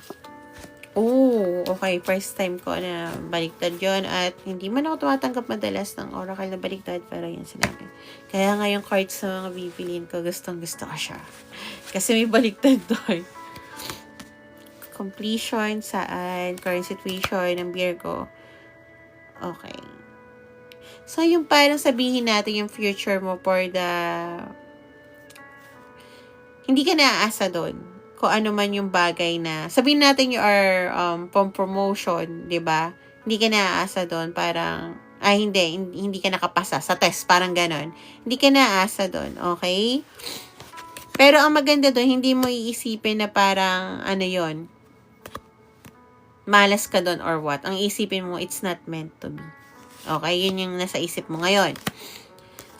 Oh, okay. First time ko na baliktad yon at hindi man ako tumatanggap madalas ng oracle na baliktad, pero yan sinabi. Kaya nga yung cards sa mga bibiliin ko, gustong-gusto ko siya. Kasi may baliktad doon. Completion, saan? Current situation ng Virgo. Okay. So, yung parang sabihin natin yung future mo for the hindi ka naaasa doon. Kung ano man yung bagay na, sabihin natin you are promotion, di ba? Hindi ka naaasa doon, parang, hindi ka nakapasa sa test, parang ganon. Hindi ka naaasa doon, okay? Pero ang maganda doon, hindi mo iisipin na parang, yon, malas ka doon or what. Ang isipin mo, it's not meant to be. Okay, yun yung nasa isip mo ngayon.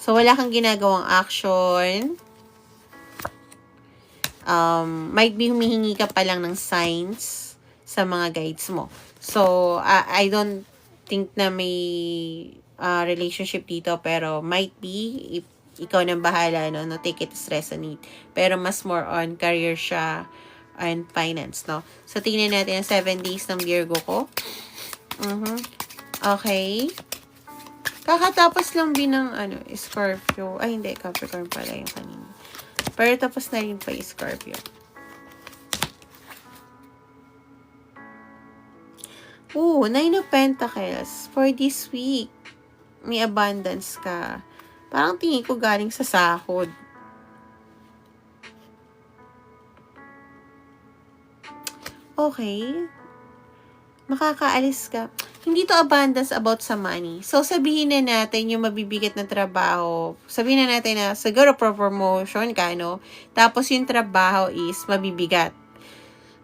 So, wala kang ginagawang action. Might be humihingi ka pa lang ng signs sa mga guides mo. So, I don't think na may relationship dito, pero might be, if ikaw nang bahala, no, take it as resonate. Pero mas more on career siya and finance, no? So, tingnan natin ang 7 days ng Virgo ko. Okay. Kakatapos lang ng Scorpio. Ay, hindi. Capricorn pala yung kanina. Pero tapos na rin pa yung Scorpio. Ooh, 9 of Pentacles. For this week, may abundance ka. Parang tingin ko galing sa sahod. Okay. Makakaalis ka. Hindi to abundance about sa money. So, sabihin na natin yung mabibigat na trabaho. Sabihin na natin na siguro promotion ka, no? Tapos yung trabaho is mabibigat.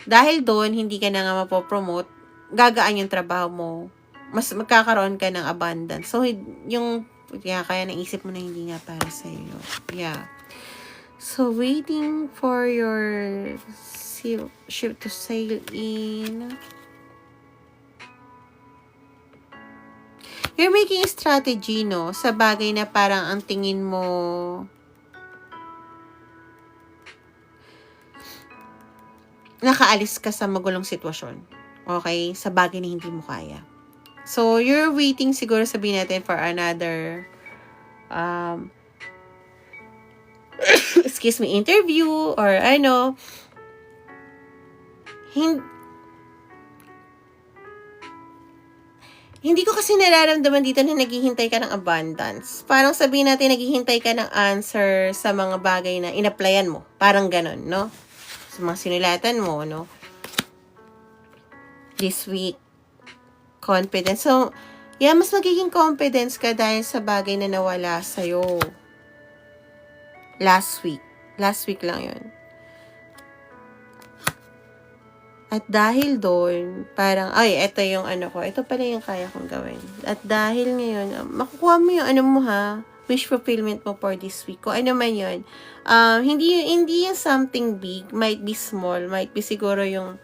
Dahil doon, hindi ka na nga mapopromote, gagaan yung trabaho mo. Mas magkakaroon ka ng abundance. So, yung kaya naisip mo na hindi nga para sa iyo. Yeah. So, waiting for your ship to sail in. You're making a strategy, no? Sa bagay na parang ang tingin mo nakaalis ka sa magulong sitwasyon. Okay? Sa bagay na hindi mo kaya. So, you're waiting siguro sabihin natin for another interview or hindi ko kasi nararamdaman dito na naghihintay ka ng abundance. Parang sabihin natin naghihintay ka ng answer sa mga bagay na in-applyan mo. Parang ganon, no? Sa mga sinulatan mo, no? This week, confidence. So, yeah, mas magiging confidence ka dahil sa bagay na nawala sa'yo. Last week. Last week lang yun. At dahil doon, parang, ito yung ko. Ito pala yung kaya kong gawin. At dahil ngayon, makukuha mo yung wish fulfillment mo for this week. Kung ano man yun. Hindi yung something big. Might be small. Might be siguro yung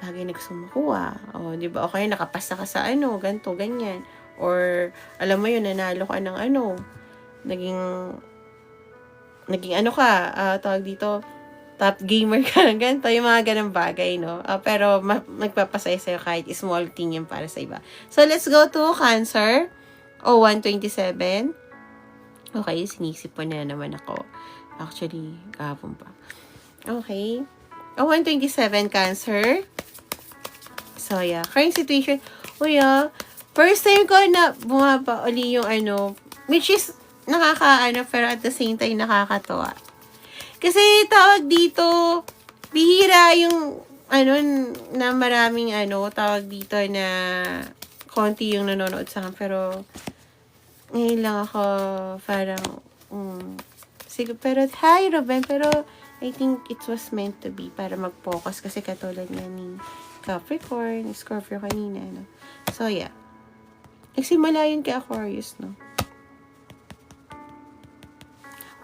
bagay na gusto makuha. O, di ba? O kaya nakapasa ka sa ganito, ganyan. Or, alam mo yun, nanalo ka ng naging tawag dito, top gamer ka ng ganito, yung mga ganang bagay, no? Pero, magpapasaya sa'yo kahit small thing yung para sa iba. So, let's go to Cancer. 127. Okay, sinisip po na naman ako. Actually, kahapon pa. Okay. 127, Cancer. So, yeah. Current situation. First time ko na bumaba uli yung which is pero at the same time nakakatawa. Kasi tawag dito, bihira yung na maraming tawag dito na konti yung nanonood sa akin. Pero, ngayon lang ako parang, pero, hi Ruben, pero I think it was meant to be para mag-focus kasi katulad nga ni Capricorn, Scorpio kanina, no? So, yeah. Nagsimula yun kay Aquarius, no?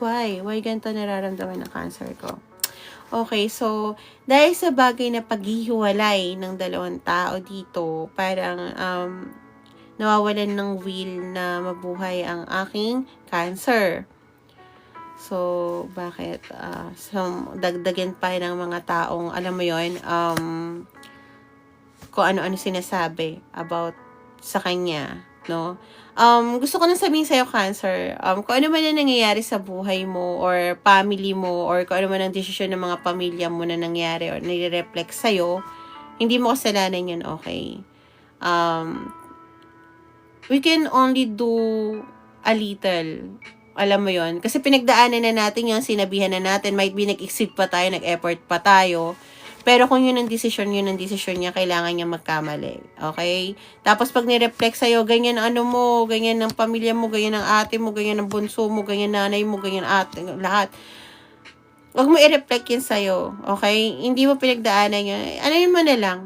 Why? Why ganito nararamdaman ng Cancer ko? Okay, so, dahil sa bagay na paghihiwalay ng dalawang tao dito, parang, nawawalan ng will na mabuhay ang aking Cancer. So, bakit? So, dagdagan pa ng mga taong, alam mo yun, kung ano-ano sinasabi about sa kanya, no? Gusto ko nang sabihin sa'yo, Cancer, kung ano man ang nangyayari sa buhay mo, or family mo, or kung ano man ang desisyon ng mga pamilya mo na nangyari, or nire-reflect sa'yo, hindi mo kasalanan yun, okay? We can only do a little Alam mo yon, kasi pinagdaanan na natin yung sinabihan na natin, might be nag-exceed pa tayo, nag-effort pa tayo. Pero kung yun ang desisyon niya, kailangan niya magkamali. Okay? Tapos pag ni-reflect sa'yo, ganyan ano mo, ganyan ng pamilya mo, ganyan ng ate mo, ganyan ng bunso mo, ganyan nanay mo, ganyan ate, lahat. Huwag mo i-reflect yun sa'yo. Okay? Hindi mo pinagdaanan yun. Ano yun mo na lang.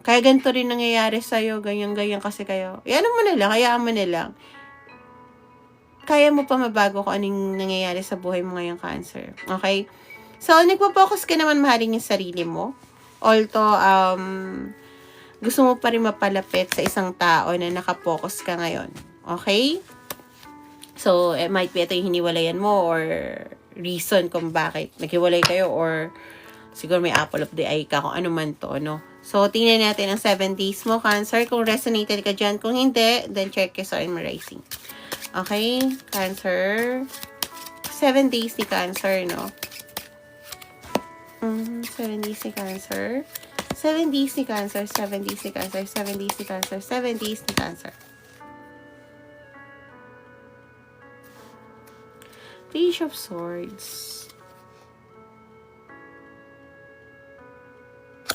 Kaya ganito rin nangyayari sa'yo, ganyan kasi kayo. Ano mo na lang, hayaan mo na lang. Kaya mo pa mabago kung anong nangyayari sa buhay mo ngayong Cancer. Okay? So, nagpo-focus ka naman mahalin yung sarili mo. Although, gusto mo pa rin mapalapit sa isang tao na nakapokus ka ngayon. Okay? So, it might be ito yung hiniwalayan mo or reason kung bakit naghiwalay kayo or siguro may apple of the eye ka kung ano man to, no? So, tingnan natin ang 7 days mo, Cancer. Kung resonated ka dyan. Kung hindi, then check your Sun and Rising. Okay? Cancer. 7 days ni Cancer, no? 7 days ni Cancer. 7 days ni Cancer. 7 days ni Cancer. 7 days ni Cancer. 7 days ni Cancer. Page of Swords.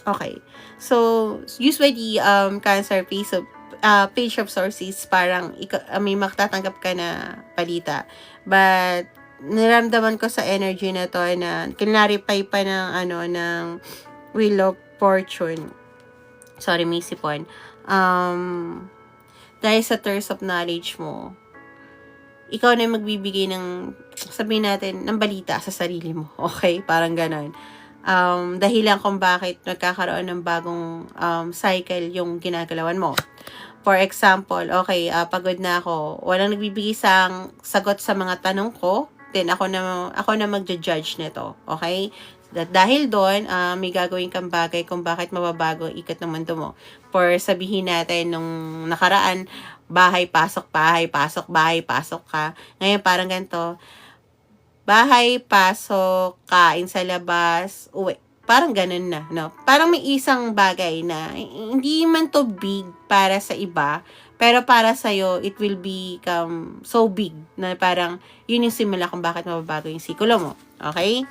Okay. So, usually, Cancer, Page of Swords is parang may makatatanggap ka na balita. But, niramdaman ko sa energy na to na kinaripay pa ng Wheel of Fortune. Sorry, may sipon. Dahil sa thirst of knowledge mo, ikaw na magbibigay ng, sabihin natin, ng balita sa sarili mo. Okay? Parang ganon. Dahilan kung bakit nagkakaroon ng bagong cycle yung ginagalawan mo. For example, okay, pagod na ako. Walang nagbibigay sagot sa mga tanong ko. Then, ako na magja-judge nito. Okay? Dahil doon, may gagawin kang bagay kung bakit mababago ang ikot ng mundo mo. For sabihin natin, nung nakaraan, bahay, pasok ka. Ngayon, parang ganito, bahay, pasok, kain sa labas, uwi. Parang ganun na, no? Parang may isang bagay na, hindi man to big para sa iba, pero para sa'yo, it will become so big na parang yun yung simula kung bakit mababago yung siklo mo. Okay?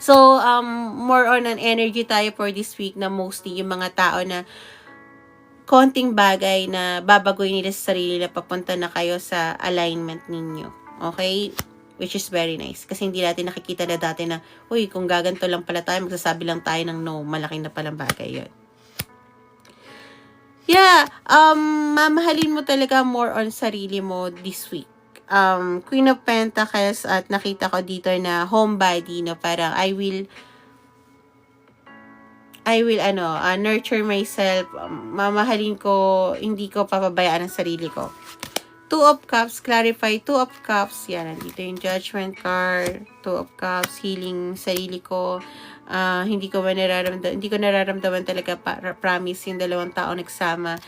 So, more on an energy tayo for this week na mostly yung mga tao na konting bagay na babagoy nila sa sarili na papunta na kayo sa alignment ninyo. Okay? Which is very nice. Kasi hindi natin nakikita na dati na, uy, kung gaganto lang pala tayo, magsasabi lang tayo ng no, malaking na palang bagay yun. Yeah, mamahalin mo talaga more on sarili mo this week. Queen of Pentacles at nakita ko dito na homebody, no, parang I will nurture myself. Mamahalin ko, hindi ko papabayaan ang sarili ko. 2 of Cups, clarify, 2 of Cups, yan, nandito yung Judgment card, 2 of Cups, healing sarili ko, hindi ko nararamdaman talaga promise yung dalawang tao nagsama,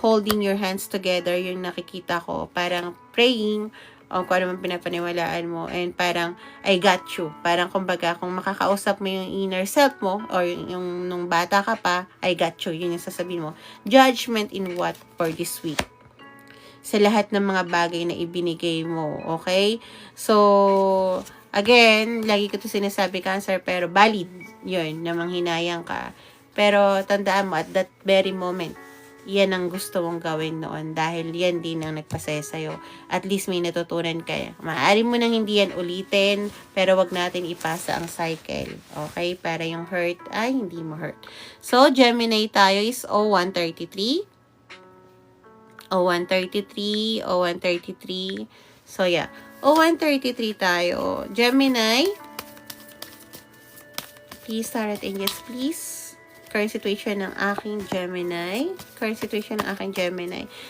holding your hands together, yung nakikita ko, parang praying, kung ano man pinapaniwalaan mo, and parang, I got you, parang kumbaga, kung makakausap mo yung inner self mo, or yung nung bata ka pa, I got you, yun yung sasabihin mo. Judgment in what for this week? Sa lahat ng mga bagay na ibinigay mo, okay? So, again, lagi ko ito sinasabi, Cancer, pero valid yun, namang hinayang ka. Pero, tandaan mo, at that very moment, yan ang gusto mong gawin noon dahil yan din ang nagpasaya sa'yo. At least may natutunan ka. Maaari mo nang hindi yan ulitin, pero wag natin ipasa ang cycle. Okay? Para yung hurt ay hindi mo hurt. So, Gemini tayo is 0133. 0133. So, yeah. 0133 tayo. Gemini. Please, Tarot Angels, please. Current situation ng aking Gemini.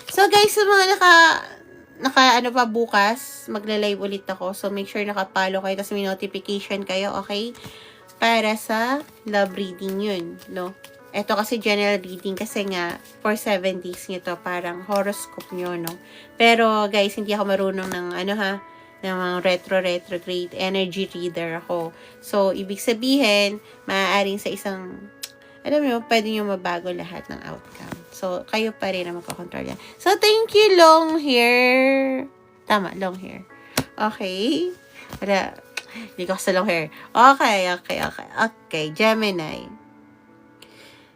So, guys, sa mga pa bukas, magla-live ulit ako. So, make sure nakapalo kayo. Tapos may notification kayo, okay? Para sa love reading yun, no? Ito kasi general reading kasi nga for 7 days nito parang horoscope nyo, no? Pero guys, hindi ako marunong ng ng mga retrograde energy reader ako. So, ibig sabihin, maaaring sa isang, alam mo, pwede nyo mabago lahat ng outcome. So, kayo pa rin ang magkakontrol yan. So, thank you, long hair. Tama, long hair. Okay? Wala. Hindi ko sa long hair. Okay, Gemini.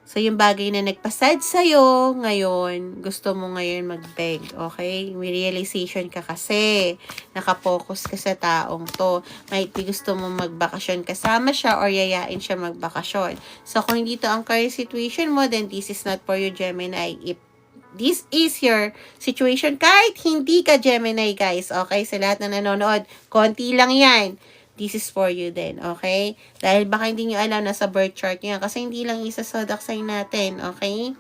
So, yung bagay na nagpasad sa'yo ngayon, gusto mo ngayon mag-beg, okay? May realization ka kasi, nakapokus ka sa taong to. Might be gusto mo magbakasyon kasama siya or yayain siya magbakasyon. So, kung hindi to ang current situation mo, then this is not for you, Gemini. If this is your situation, kahit hindi ka Gemini, guys, okay? Sa lahat na nanonood, konti lang yan. This is for you then, okay? Dahil baka hindi nyo alam na sa birth chart nyo yan. Kasi hindi lang isa sa zodiac sign natin, okay?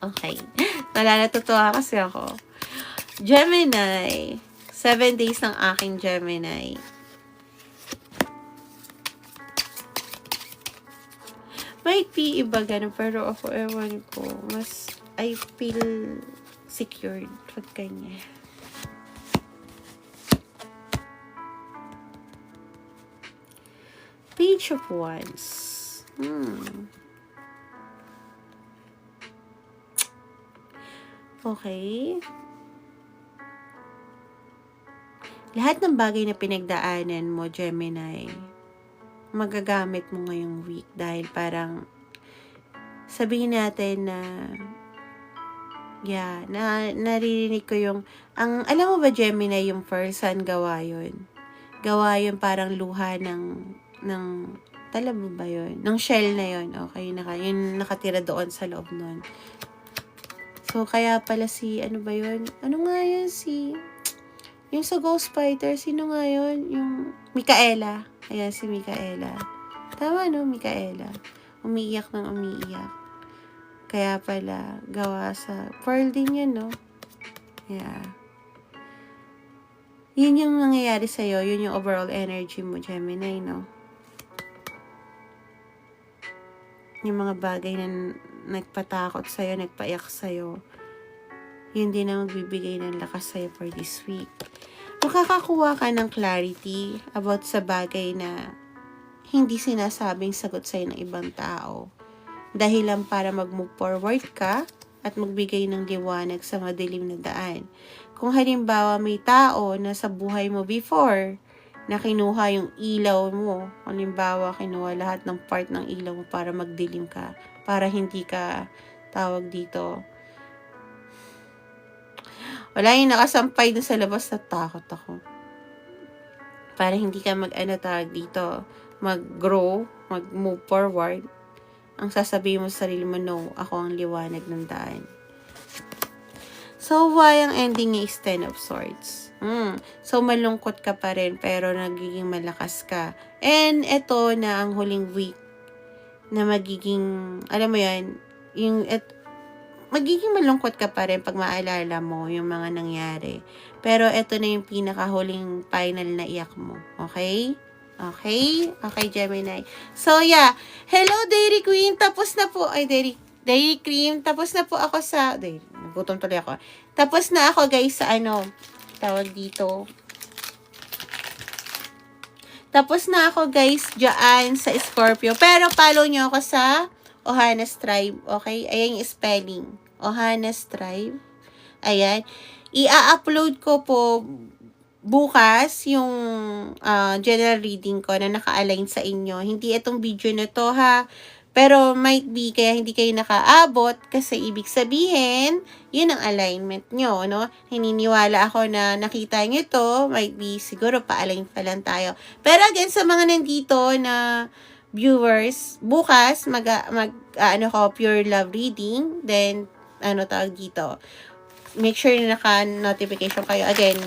Okay. Natutuwa kasi ako. Gemini. 7 days ng aking Gemini. Might be iba ganun, pero ako, ewan ko. Mas, I feel secured pag kanya. Page of Wands. Okay. Lahat ng bagay na pinagdaanan mo, Gemini, magagamit mo ngayong week dahil parang sabihin natin na naririnig ko yung alam mo ba, Gemini, yung first sun, gawa yun parang luha ng talaba ba yun? Ng shell na yun. Okay, yun nakatira doon sa loob nun. So, kaya pala ano ba yun? Ano nga yun yung sa Ghost Fighter, sino nga yun? Yung Micaela. Ayan, si Micaela. Tama, no? Micaela. Umiiyak ng umiiyak. Kaya pala, gawa sa pearl din yun, no? Yeah. Yun yung nangyayari sa'yo. Yun yung overall energy mo, Gemini, no? Yung mga bagay na nagpatakot sa'yo, nagpaiyak sa'yo, yun din ang magbibigay ng lakas sa'yo for this week. Makakakuha ka ng clarity about sa bagay na hindi sinasabing sagot sa'yo ng ibang tao. Dahilan para mag-move forward ka at magbigay ng liwanag sa madilim na daan. Kung halimbawa may tao na sa buhay mo before, na kinuha yung ilaw mo. Halimbawa, kinuha lahat ng part ng ilaw mo para magdilim ka. Para hindi ka, tawag dito, wala yung nakasampay doon sa labas, natakot ako. Para hindi ka tawag dito, mag-grow, mag-move forward. Ang sasabihin mo sa sarili mo, no, ako ang liwanag ng daan. So, why ang ending is 10 of Swords? So, malungkot ka pa rin, pero nagiging malakas ka. And, ito na ang huling week na magiging, alam mo yan, magiging malungkot ka pa rin pag maalala mo yung mga nangyari. Pero, ito na yung pinakahuling final na iyak mo. Okay? Okay? Okay, Gemini. So, yeah. Hello, Dairy Queen. Tapos na po. Ay, Dairy Cream. Tapos na po ako sa, nagutom tuloy ako. Tapos na ako, guys, sa tawag dito. Tapos na ako, guys, dyan sa Scorpio. Pero follow nyo ako sa Ohanas Tribe. Okay? Ayan yung spelling. Ohanas Tribe. Ayan. I-upload ko po bukas yung general reading ko na naka-align sa inyo. Hindi itong video na to, ha. Pero might be kaya hindi kayo nakaabot kasi ibig sabihin, yun ang alignment nyo, no? Hininiwala ako na nakita nyo to, might be siguro pa-align pa lang tayo. Pero again, sa mga nandito na viewers, bukas pure love reading, then tawag dito. Make sure na naka-notification kayo. Again,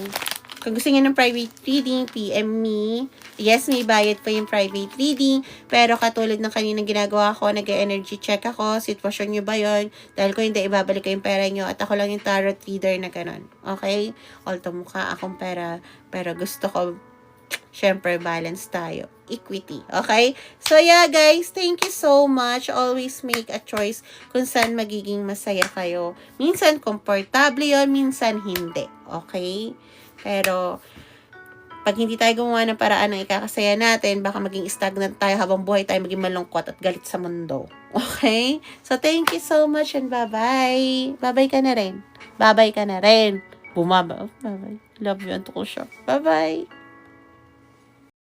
kung gusto niyo ng private reading, PM me. Yes, may bayad po yung private reading. Pero katulad ng kaninang ginagawa ko, nag-energy check ako. Sitwasyon nyo ba yun? Dahil ko hindi, ibabalik ko yung pera nyo. At ako lang yung tarot reader na ganun. Okay? Although mukha akong pera. Pero gusto ko, syempre, balance tayo. Equity. Okay? So, yeah, guys. Thank you so much. Always make a choice kung saan magiging masaya kayo. Minsan, komportable yun. Minsan, hindi. Okay? Pero, pag hindi tayo gumawa ng paraan ng ikakasaya natin, baka maging stagnant tayo habang buhay tayo maging malungkot at galit sa mundo. Okay? So, thank you so much and bye-bye. Bye-bye ka na rin. Bye-bye ka na rin. bumaba. Oh, bye-bye. Love you, Uncle Shark. Bye-bye.